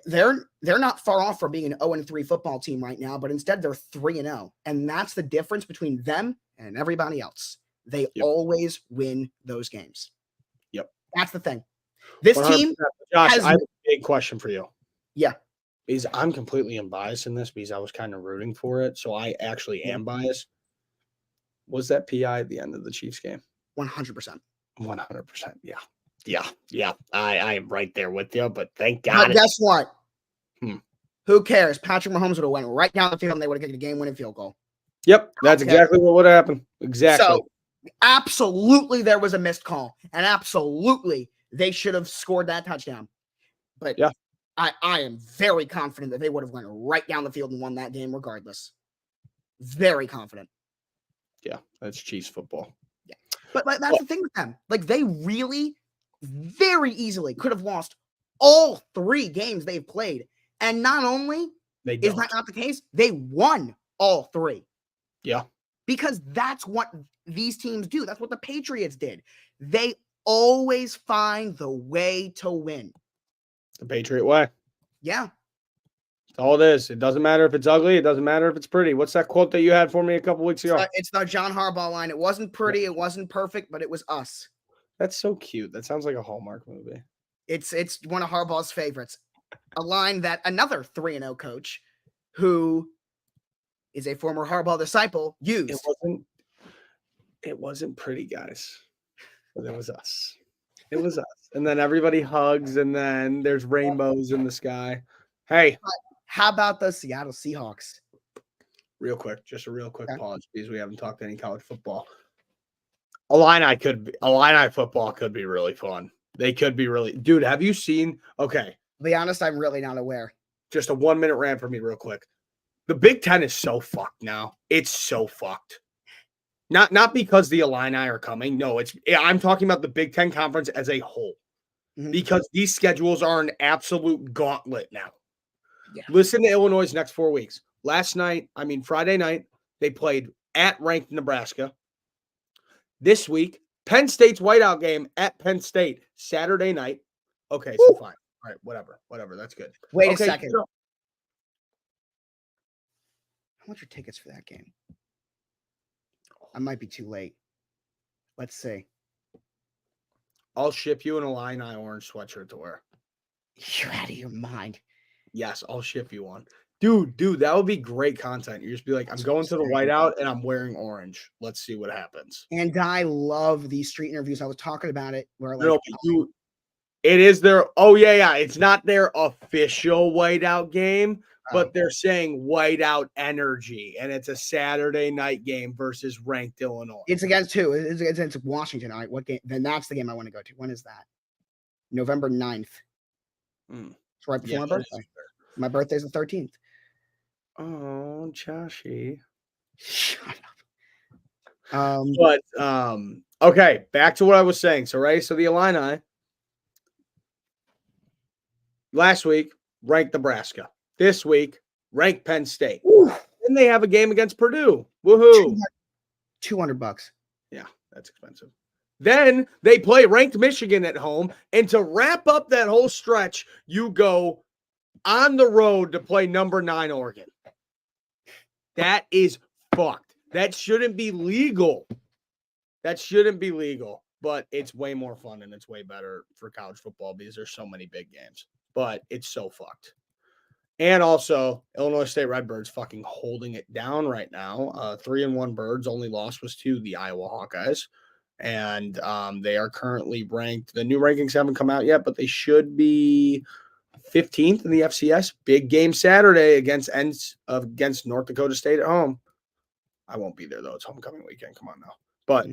they're not far off from being an 0-3 football team right now, but instead they're 3-0. And that's the difference between them and everybody else. They always win those games. Yep. That's the thing. This team, Josh, I have a big question for you. Yeah. Because I'm completely unbiased in this because I was kind of rooting for it. So I actually am biased. Was that PI at the end of the Chiefs game? 100%. 100%. Yeah. I am right there with you, but thank God. But guess what? Who cares? Patrick Mahomes would have went right down the field and they would have kicked a game-winning field goal. Yep, that's exactly what would happen. Exactly. So, absolutely there was a missed call. And absolutely they should have scored that touchdown. But yeah. I am very confident that they would have went right down the field and won that game regardless. Very confident. Yeah, that's Chiefs football. Yeah. But that's the thing with them. Like, they really very easily could have lost all 3 games they've played. And not only is that not the case, they won all 3. Yeah. Because that's what these teams do. That's what the Patriots did. They always find the way to win. The Patriot way. Yeah. That's all it is. It doesn't matter if it's ugly. It doesn't matter if it's pretty. What's that quote that you had for me a couple weeks ago? It's the John Harbaugh line. It wasn't pretty. It wasn't perfect, but it was us. That's so cute. That sounds like a Hallmark movie. It's one of Harbaugh's favorites. A line that another 3-0 coach who is a former Harbaugh disciple used. It wasn't pretty, guys. But it was us. It was us. And then everybody hugs, and then there's rainbows in the sky. Hey. How about the Seattle Seahawks? Real quick, just a real quick pause because we haven't talked any college football. Illini football could be really fun. They could be really. Dude, have you seen? Okay. To be honest, I'm really not aware. Just a 1-minute rant for me real quick. The Big Ten is so fucked now. It's so fucked. Not because the Illini are coming. No, I'm talking about the Big Ten Conference as a whole. Mm-hmm. Because these schedules are an absolute gauntlet now. Yeah. Listen to Illinois' next 4 weeks. Friday night, they played at ranked Nebraska. This week, Penn State's whiteout game at Penn State, Saturday night. Okay, so fine. All right, whatever. That's good. Wait a second. How much are tickets for that game? I might be too late. Let's see. I'll ship you an Illini orange sweatshirt to wear. You're out of your mind. Yes, I'll ship you one. Dude, that would be great content. You just be like, I'm going to the whiteout and I'm wearing orange. Let's see what happens. And I love these street interviews. I was talking about it where it is their it's not their official whiteout game, but they're saying whiteout energy, and it's a Saturday night game versus ranked Illinois. It's against who? It's against Washington. All right, what game? Then that's the game I want to go to. When is that? November 9th. It's right before my birthday. My birthday's the 13th. Oh, Joshy. Shut up. Okay, back to what I was saying. So the Illini last week ranked Nebraska. This week ranked Penn State. Then they have a game against Purdue. Woohoo! $200. Yeah, that's expensive. Then they play ranked Michigan at home. And to wrap up that whole stretch, you go on the road to play number 9 Oregon. That is fucked. That shouldn't be legal. That shouldn't be legal. But it's way more fun and it's way better for college football because there's so many big games. But it's so fucked. And also, Illinois State Redbirds fucking holding it down right now. 3-1 Birds. Only loss was to the Iowa Hawkeyes. And they are currently ranked. The new rankings haven't come out yet, but they should be 15th in the FCS. Big game Saturday against North Dakota State at home. I won't be there, though. It's homecoming weekend. Come on now. But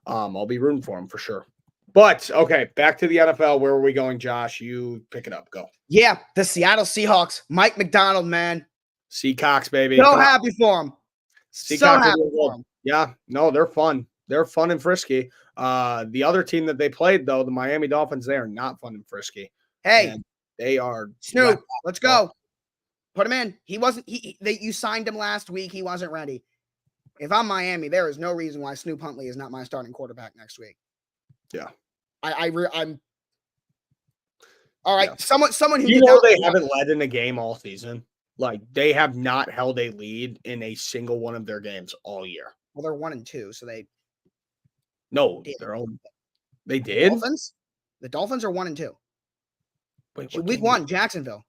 I'll be rooting for them for sure. But, okay, back to the NFL. Where are we going, Josh? You pick it up. Go. Yeah, the Seattle Seahawks. Mike McDonald, man. Seahawks, baby. So happy for him. So happy for him. Yeah, no, they're fun. They're fun and frisky. The other team that they played, though, the Miami Dolphins, they are not fun and frisky. Hey, and they are. Snoop, let's go. Put him in. He wasn't. You signed him last week. He wasn't ready. If I'm Miami, there is no reason why Snoop Huntley is not my starting quarterback next week. Yeah, I'm. All right, yeah. someone who they haven't led in a game all season. Like they have not held a lead in a single one of their games all year. Well, they're 1-2, so they. No, they did. The Dolphins are 1-2. Wait, week 1, Jacksonville.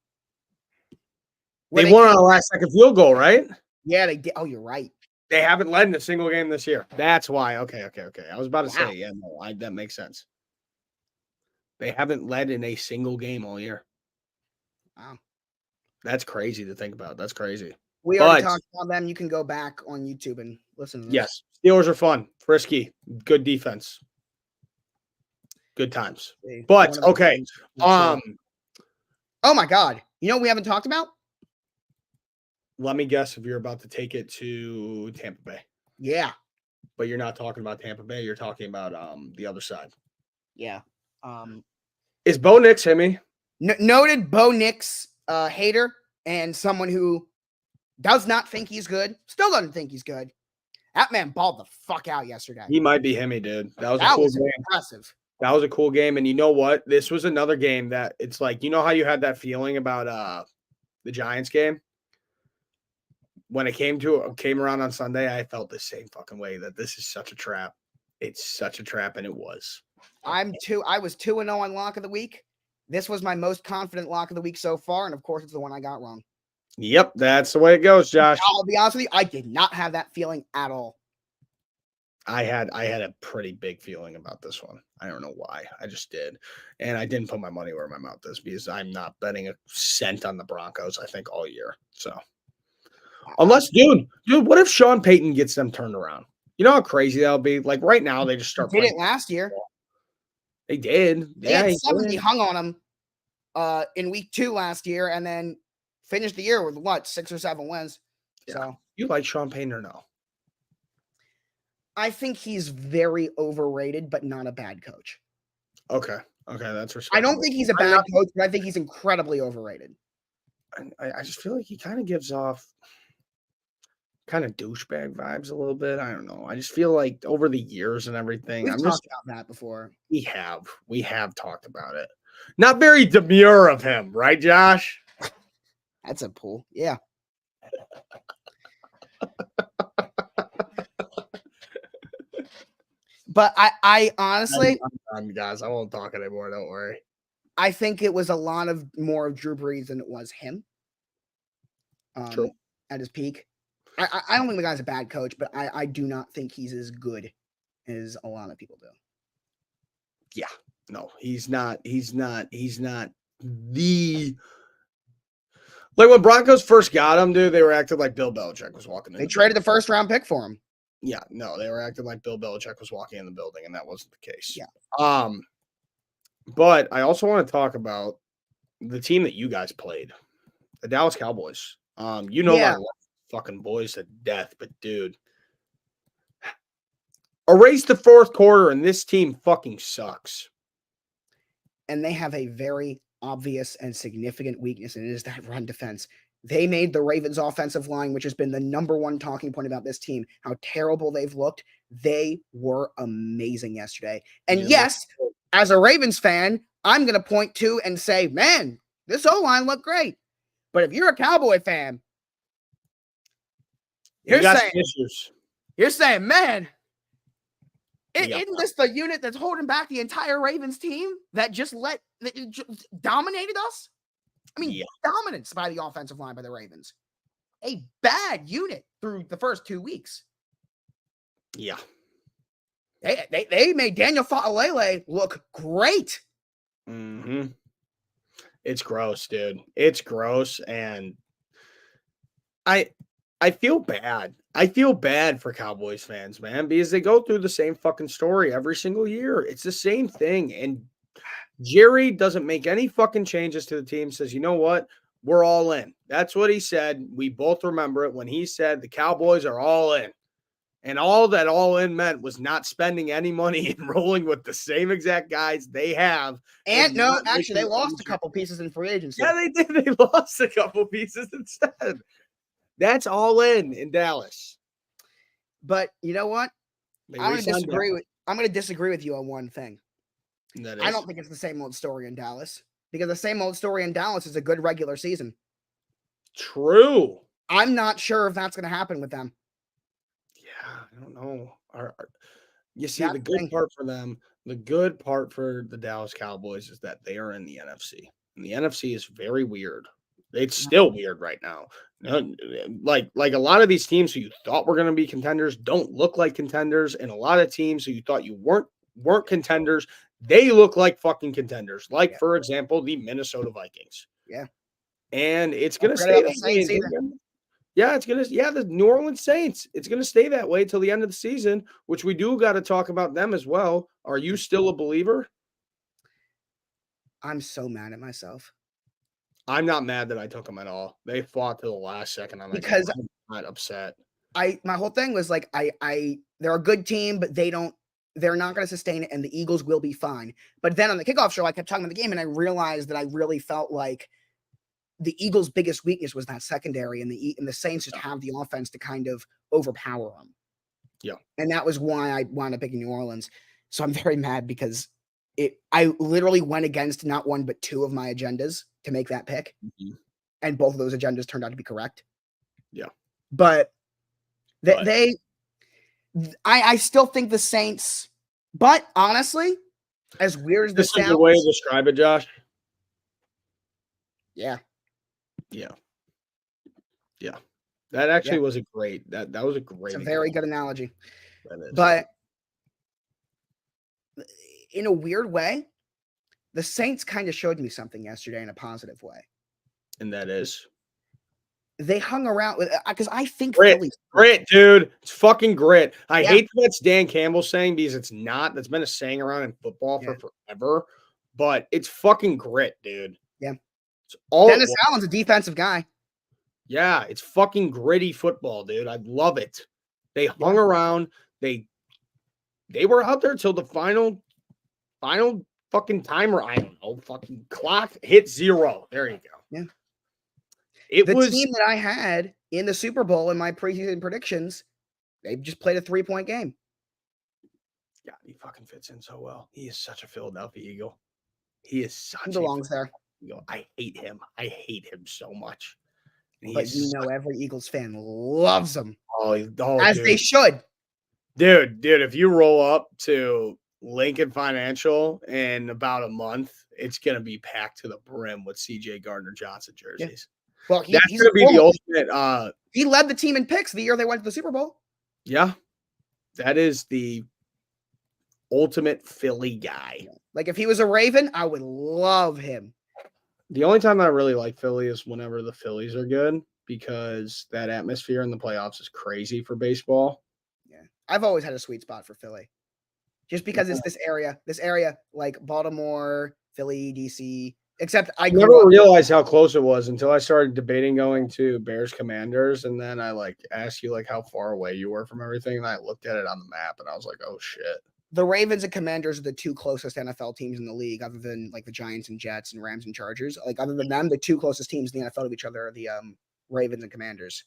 They won on a last-second field goal, right? Yeah, they did. Oh, you're right. They haven't led in a single game this year. That's why. Okay. I was about to say, yeah, no, that makes sense. They haven't led in a single game all year. Wow. That's crazy to think about. That's crazy. We already talked about them. You can go back on YouTube and listen to this. Yes. Steelers are fun. Frisky. Good defense. Good times. But, okay. Oh, my God. You know what we haven't talked about? Let me guess if you're about to take it to Tampa Bay. Yeah. But you're not talking about Tampa Bay. You're talking about the other side. Yeah. Is Bo Nix Himmy? Noted Bo Nix hater and someone who does not think he's good. Still doesn't think he's good. That man balled the fuck out yesterday. He might be Himmy, dude. That was a cool game. Impressive. That was a cool game. And you know what? This was another game that it's like, you know how you had that feeling about the Giants game? When it came around on Sunday, I felt the same fucking way that this is such a trap. It's such a trap, and it was. I was 2-0 on lock of the week. This was my most confident lock of the week so far, and of course, it's the one I got wrong. Yep, that's the way it goes, Josh. I'll be honest with you, I did not have that feeling at all. I had a pretty big feeling about this one. I don't know why. I just did. And I didn't put my money where my mouth is because I'm not betting a cent on the Broncos, I think, all year. So unless, dude, what if Sean Payton gets them turned around? You know how crazy that'll be? Like right now, they just start. They did it last year. They did. They had 70 hung on them in week 2 last year, and then finished the year with what, 6 or 7 wins. Yeah. So you like Sean Payton or no? I think he's very overrated, but not a bad coach. Okay, that's respectable. I don't think he's a bad coach, but I think he's incredibly overrated. I just feel like he kind of gives off kind of douchebag vibes a little bit. I don't know. I just feel like over the years and everything. We've talked about that before. We have talked about it. Not very demure of him, right, Josh? That's a pull. Yeah. But I honestly, guys, I won't talk anymore. Don't worry. I think it was a lot of more of Drew Brees than it was him. True. At his peak. I don't think the guy's a bad coach, but I do not think he's as good as a lot of people do. Yeah. No, he's not the like when Broncos first got him, dude, they were acting like Bill Belichick was walking in. They traded the first round pick for him. Yeah, no, they were acting like Bill Belichick was walking in the building, and that wasn't the case. Yeah. But I also want to talk about the team that you guys played, the Dallas Cowboys. I love fucking boys to death, but dude, erase the fourth quarter, and this team fucking sucks. And they have a very obvious and significant weakness, and it is that run defense. They made the Ravens offensive line, which has been the number one talking point about this team, how terrible they've looked. They were amazing yesterday. And yes, as a Ravens fan, I'm going to point to and say, man, this O-line looked great. But if you're a Cowboy fan, you're saying, man, isn't this the unit that's holding back the entire Ravens team that just dominated us? I mean, dominance by the offensive line by the Ravens. A bad unit through the first 2 weeks. Yeah. They made Daniel Fa'alele look great. Mm-hmm. It's gross, dude. It's gross, and I feel bad. I feel bad for Cowboys fans, man, because they go through the same fucking story every single year. It's the same thing, and Jerry doesn't make any fucking changes to the team. Says, you know what? We're all in. That's what he said. We both remember it when he said the Cowboys are all in. And all that all in meant was not spending any money and rolling with the same exact guys they have. And no, actually, they lost a couple pieces in free agency. Yeah, they did. They lost a couple pieces instead. That's all in Dallas. But you know what? I'm going to disagree with you on one thing. I don't think it's the same old story in Dallas, because the same old story in Dallas is a good regular season. True. I'm not sure if that's going to happen with them. I don't know. You see, the good part for them, the good part for the Dallas Cowboys is that they are in the NFC. And the NFC is very weird. It's still weird right now. Like a lot of these teams who you thought were going to be contenders don't look like contenders. And a lot of teams who you thought you weren't contenders, they look like fucking contenders. Like, for example, the Minnesota Vikings. Yeah. And it's going to stay that way. Yeah, the New Orleans Saints. It's going to stay that way till the end of the season, which we do got to talk about them as well. Are you still a believer? I'm so mad at myself. I'm not mad that I took them at all. They fought to the last second on that game. I'm not upset. My whole thing was like, they're a good team, but they're not going to sustain it, and the Eagles will be fine. But then on the kickoff show, I kept talking about the game, and I realized that I really felt like the Eagles' biggest weakness was that secondary, and the Saints just have the offense to kind of overpower them. Yeah. And that was why I wound up picking New Orleans. So I'm very mad because I literally went against not one, but two of my agendas to make that pick. Mm-hmm. And both of those agendas turned out to be correct. Yeah. But I still think the Saints, but honestly, as weird as this sounds. This is the way to describe it, Josh. Yeah. Yeah. Yeah. That actually was a great, that was a great. It's a very good analogy. But in a weird way, the Saints kind of showed me something yesterday in a positive way. And that is? They hung around with, because I think grit, dude. It's fucking grit. I hate that that's Dan Campbell saying, because it's not. That's been a saying around in football for forever. But it's fucking grit, dude. Yeah. Dennis Allen's a defensive guy. Yeah, it's fucking gritty football, dude. I love it. They hung around. They were out there till the final fucking timer. I don't know. Fucking clock hit 0. There you go. Yeah. The team that I had in the Super Bowl in my preseason predictions, they just played a 3-point game. Yeah, he fucking fits in so well. He is such a Philadelphia Eagle. He is such he belongs there. I hate him. I hate him so much. But every Eagles fan loves him. As they should. Dude, if you roll up to Lincoln Financial in about a month, it's going to be packed to the brim with CJ Gardner-Johnson jerseys. Yeah. Well, that's going to be the ultimate. He led the team in picks the year they went to the Super Bowl. Yeah. That is the ultimate Philly guy. Like, if he was a Raven, I would love him. The only time I really like Philly is whenever the Phillies are good, because that atmosphere in the playoffs is crazy for baseball. Yeah. I've always had a sweet spot for Philly. Just because it's this area like Baltimore, Philly, DC, except I never realized how close it was until I started debating going to Bears Commanders. And then I asked you how far away you were from everything. And I looked at it on the map and I was like, oh shit. The Ravens and Commanders are the two closest NFL teams in the league, other than the Giants and Jets and Rams and Chargers. Other than them, the two closest teams in the NFL to each other are the Ravens and Commanders.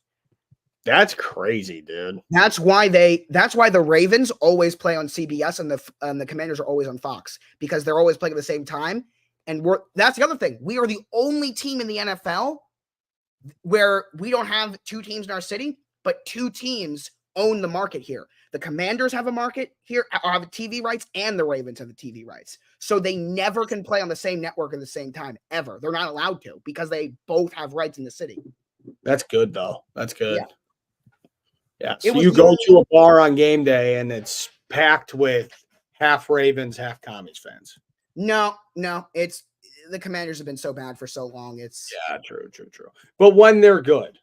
That's crazy, dude. That's why the Ravens always play on CBS and the Commanders are always on Fox, because they're always playing at the same time. And that's the other thing. We are the only team in the NFL where we don't have two teams in our city, but two teams own the market here. The Commanders have a market here, have TV rights, and the Ravens have the TV rights. So they never can play on the same network at the same time, ever. They're not allowed to, because they both have rights in the city. That's good, though. That's good. Yeah. Yeah. So you go to a bar on game day and it's packed with half Ravens, half Commies fans. No, it's the Commanders have been so bad for so long. It's true. But when they're good.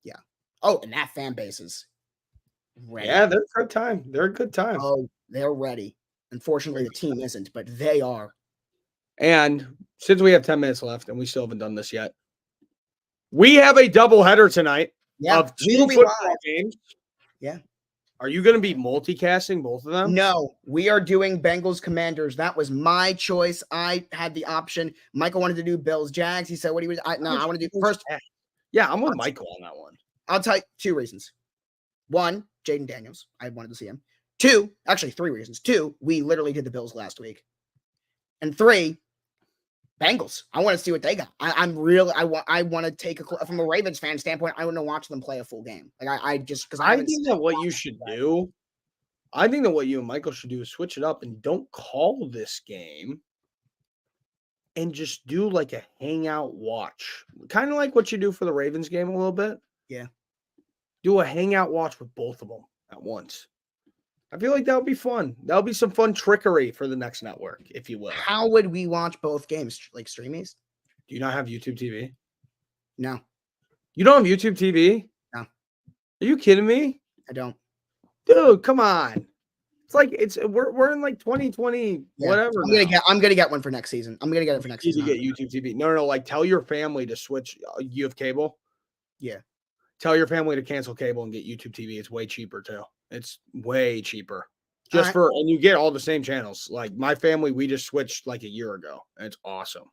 Yeah. Oh, and that fan base is ready. Yeah, they're a good time. They're a good time. Oh, they're ready. Unfortunately, the team isn't, but they are. And since we have 10 minutes left and we still haven't done this yet, we have a doubleheader tonight of 2 football games. Yeah. Are you going to be multicasting both of them? No, we are doing Bengals Commanders. That was my choice. I had the option. Michael wanted to do Bills Jags. He said, "What do you?" I want to do first. Yeah, I'm with Michael on that one. I'll tell you 2 reasons. 1, Jaden Daniels. I wanted to see him. 2, actually 3 reasons. 2, we literally did the Bills last week. And 3, Bengals. I want to see what they got. I want to take from a Ravens fan standpoint. I want to watch them play a full game. Like I think that what you should do. I think that what you and Michael should do is switch it up and don't call this game, and just do like a hangout watch, kind of like what you do for the Ravens game a little bit. Yeah, do a hangout watch with both of them at once. I feel like that would be fun. That would be some fun trickery for the next network, if you will. How would we watch both games? Like streamies? Do you not have YouTube TV? No. You don't have YouTube TV? No. Are you kidding me? I don't. Dude, come on. It's like we're in like 2020, whatever. I'm gonna get one for next season. I'm gonna get it for next season. You get YouTube TV. No. Like tell your family to switch. You have cable? Yeah. Tell your family to cancel cable and get YouTube TV. It's way cheaper too. It's way cheaper. And you get all the same channels. Like my family, we just switched like a year ago. And it's awesome.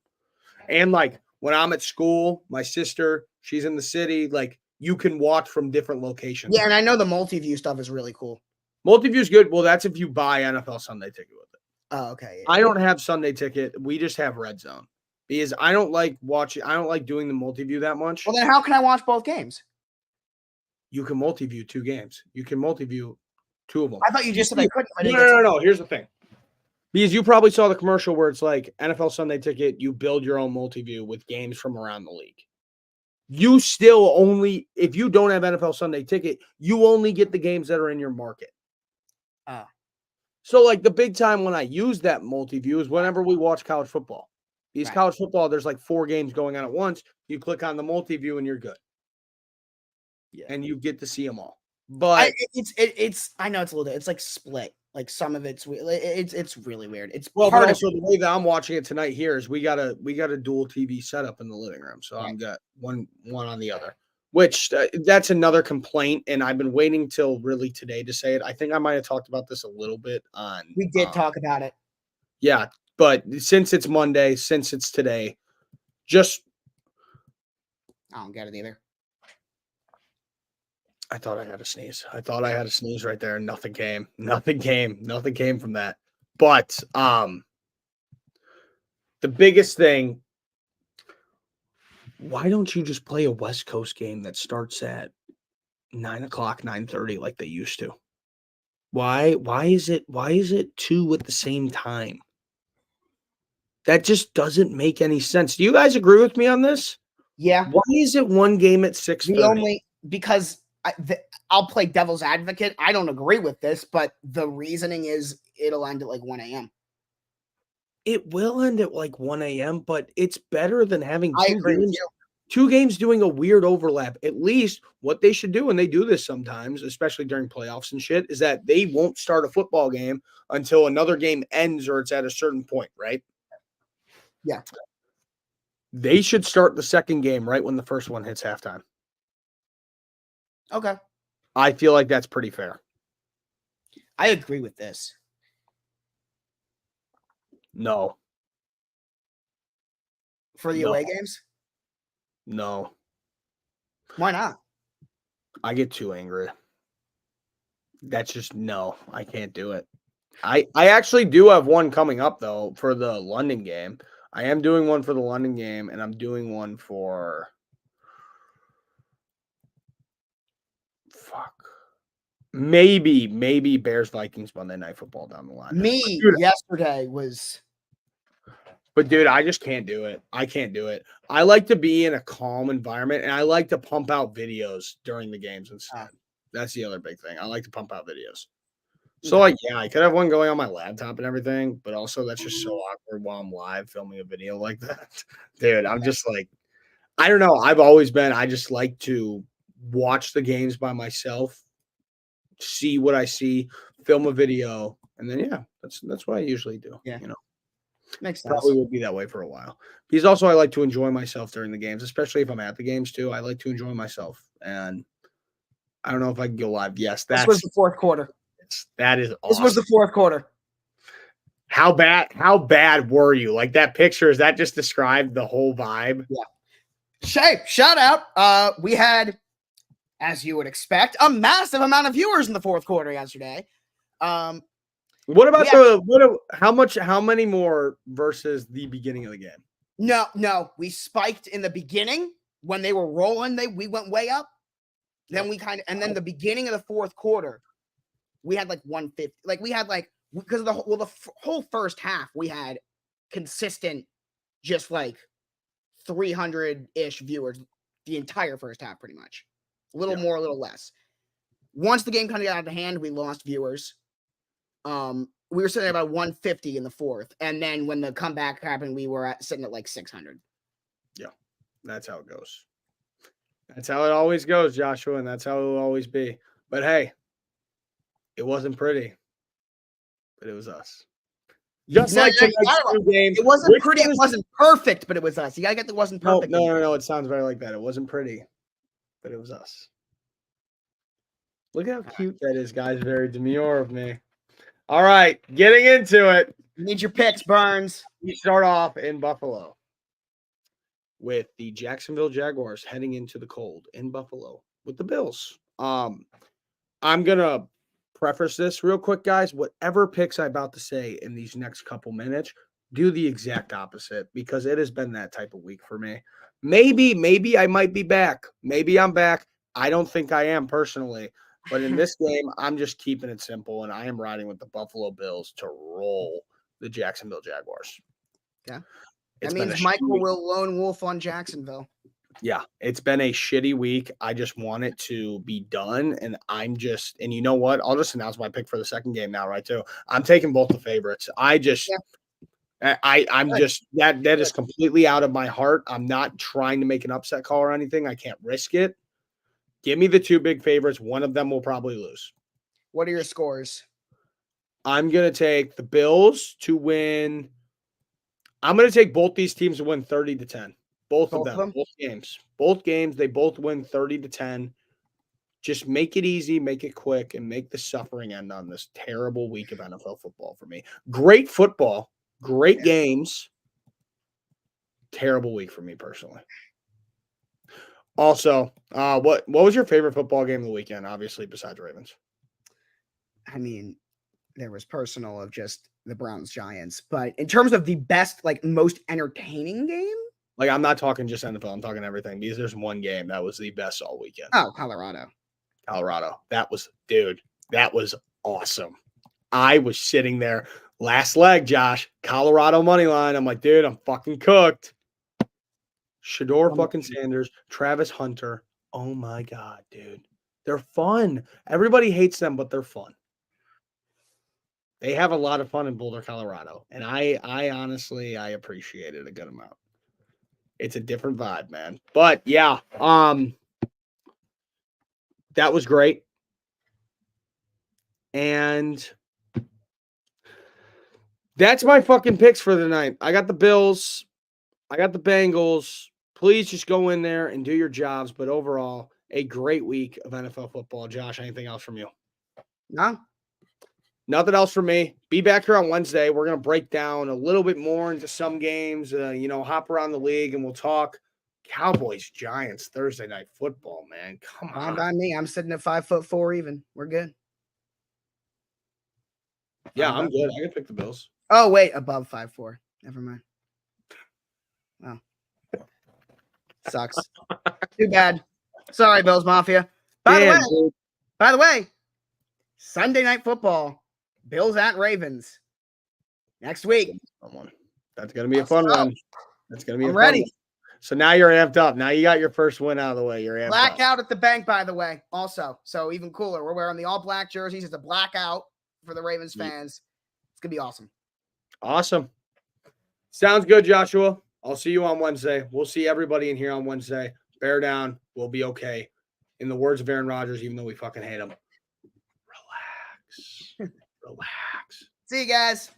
And like when I'm at school, my sister, she's in the city, like you can watch from different locations. Yeah, and I know the multi-view stuff is really cool. Multi-view is good. Well, that's if you buy NFL Sunday Ticket with it. Oh, okay. Yeah. I don't have Sunday Ticket. We just have Red Zone. Because I don't like doing the multi-view that much. Well, then how can I watch both games? You can multi-view 2 games. You can multi-view 2 of them. I thought you just said I couldn't. No. Here's the thing. Because you probably saw the commercial where it's like NFL Sunday Ticket, you build your own multi-view with games from around the league. You still only, if you don't have NFL Sunday Ticket, you only get the games that are in your market. So like the big time when I use that multi-view is whenever we watch college football. Because college football, there's like 4 games going on at once. You click on the multi-view and you're good. Yeah. And you get to see them all. But it's I know it's a little, it's like split. Like some of it's really weird. It's but also the way that I'm watching it tonight here is we got a dual TV setup in the living room. So I've got one on the other, which that's another complaint. And I've been waiting till really today to say it. I think I might have talked about this a little bit on. We did talk about it. Yeah. But since it's Monday, since it's today, just. I don't get it either. I thought I had a sneeze. I thought I had a sneeze right there. Nothing came. Nothing came from that. But the biggest thing, why don't you just play a West Coast game that starts at 9 o'clock, 9:30 like they used to? Why is it 2 at the same time? That just doesn't make any sense. Do you guys agree with me on this? Yeah. Why is it one game at 6:30? Because I'll play devil's advocate. I don't agree with this, but the reasoning is it'll end at like 1 a.m. It will end at like 1 a.m., but it's better than having two games doing a weird overlap. At least what they should do, and they do this sometimes, especially during playoffs and shit, is that they won't start a football game until another game ends or it's at a certain point, right? Yeah. They should start the second game right when the first one hits halftime. Okay. I feel like that's pretty fair. I agree with this. No. For the away games? No. Why not? I get too angry. That's just no, I can't do it. I actually do have one coming up though for the London game. I am doing one for the London game, and I'm doing one for maybe Bears Vikings Monday Night Football down the line. Me yesterday was. But dude, I just can't do it. I can't do it. I like to be in a calm environment, and I like to pump out videos during the games instead. That's the other big thing. I like to pump out videos. So, like, yeah, I could have one going on my laptop and everything, but also that's just so awkward while I'm live filming a video like that. Dude, I'm just like, I don't know. I just like to watch the games by myself, see what I see, film a video, and then, yeah, that's what I usually do. Yeah. You know, Makes sense. probably will be that way for a while. Because also I like to enjoy myself during the games, especially if I'm at the games too. I like to enjoy myself. And I don't know if I can go live. Yes, this was the fourth quarter. That is awesome. This was the fourth quarter. How bad were you? Like that picture, is that just described the whole vibe? Yeah. Shay, shout out. We had, as you would expect, a massive amount of viewers in the fourth quarter yesterday. What about how many more versus the beginning of the game? No, we spiked in the beginning when they were rolling. We went way up. Then then the beginning of the fourth quarter, we had like 150. Like we had like, because of the whole first half, we had consistent, just like 300-ish viewers the entire first half, pretty much. A little more, a little less. Once the game kind of got out of hand, we lost viewers. We were sitting at about 150 in the fourth, and then when the comeback happened, we were sitting at like 600. Yeah, that's how it goes. That's how it always goes, Joshua, and that's how it will always be. But hey, it wasn't pretty, but it was us. Just like tonight's game. It wasn't pretty. It wasn't perfect, but it was us. You gotta get the wasn't perfect. No. It sounds very like that. It wasn't pretty, but it was us. Look how cute that is, guys. Very demure of me. All right, getting into it. You need your picks, Burns. We start off in Buffalo with the Jacksonville Jaguars heading into the cold in Buffalo with the Bills. I'm gonna preface this real quick, guys. Whatever picks I'm about to say in these next couple minutes, do the exact opposite, because it has been that type of week for me. Maybe I might be back. Maybe I'm back. I don't think I am personally. But in this game, I'm just keeping it simple, and I am riding with the Buffalo Bills to roll the Jacksonville Jaguars. Yeah. That means Michael will lone wolf on Jacksonville. Yeah, it's been a shitty week. I just want it to be done, and and you know what? I'll just announce my pick for the second game now, right, too. I'm taking both the favorites. I'm just that is completely out of my heart. I'm not trying to make an upset call or anything. I can't risk it. Give me the two big favorites. One of them will probably lose. What are your scores? I'm going to take the Bills to win. I'm going to take both these teams to win 30-10. Both of them. Both games. Both games, they both win 30-10. Just make it easy, make it quick, and make the suffering end on this terrible week of NFL football for me. Great football, great games. Terrible week for me personally. Also, what was your favorite football game of the weekend, obviously, besides Ravens? I mean, there was personal of just the Browns-Giants. But in terms of the best, like, most entertaining game? Like, I'm not talking just NFL. I'm talking everything. Because there's one game that was the best all weekend. Oh, Colorado. That was awesome. I was sitting there last leg, Josh, Colorado money line. I'm like, dude, I'm fucking cooked. Shador fucking Sanders, Travis Hunter. Oh my God, dude. They're fun. Everybody hates them, but they're fun. They have a lot of fun in Boulder, Colorado. And I honestly, I appreciate it a good amount. It's a different vibe, man. But yeah, that was great. And that's my fucking picks for the night. I got the Bills. I got the Bengals. Please just go in there and do your jobs. But overall, a great week of NFL football. Josh, anything else from you? No. Nothing else from me. Be back here on Wednesday. We're going to break down a little bit more into some games, hop around the league, and we'll talk Cowboys, Giants, Thursday night football, man. Come on. Fine by me. I'm sitting at 5'4" even. We're good. Yeah, I'm good. I can pick the Bills. Oh, wait, above 5'4". Never mind. Wow. Sucks. Too bad. Sorry, Bills Mafia. By the way, Sunday night football, Bills at Ravens. Next week. That's gonna be a fun one. That's gonna be I'm ready. One. So now you're amped up. Now you got your first win out of the way. You're amped blackout at the bank, by the way. Also, so even cooler. We're wearing the all black jerseys. It's a blackout for the Ravens fans. It's gonna be awesome. Awesome. Sounds good, Joshua. I'll see you on Wednesday. We'll see everybody in here on Wednesday. Bear down. We'll be okay. In the words of Aaron Rodgers, even though we fucking hate him. Relax. Relax. See you guys.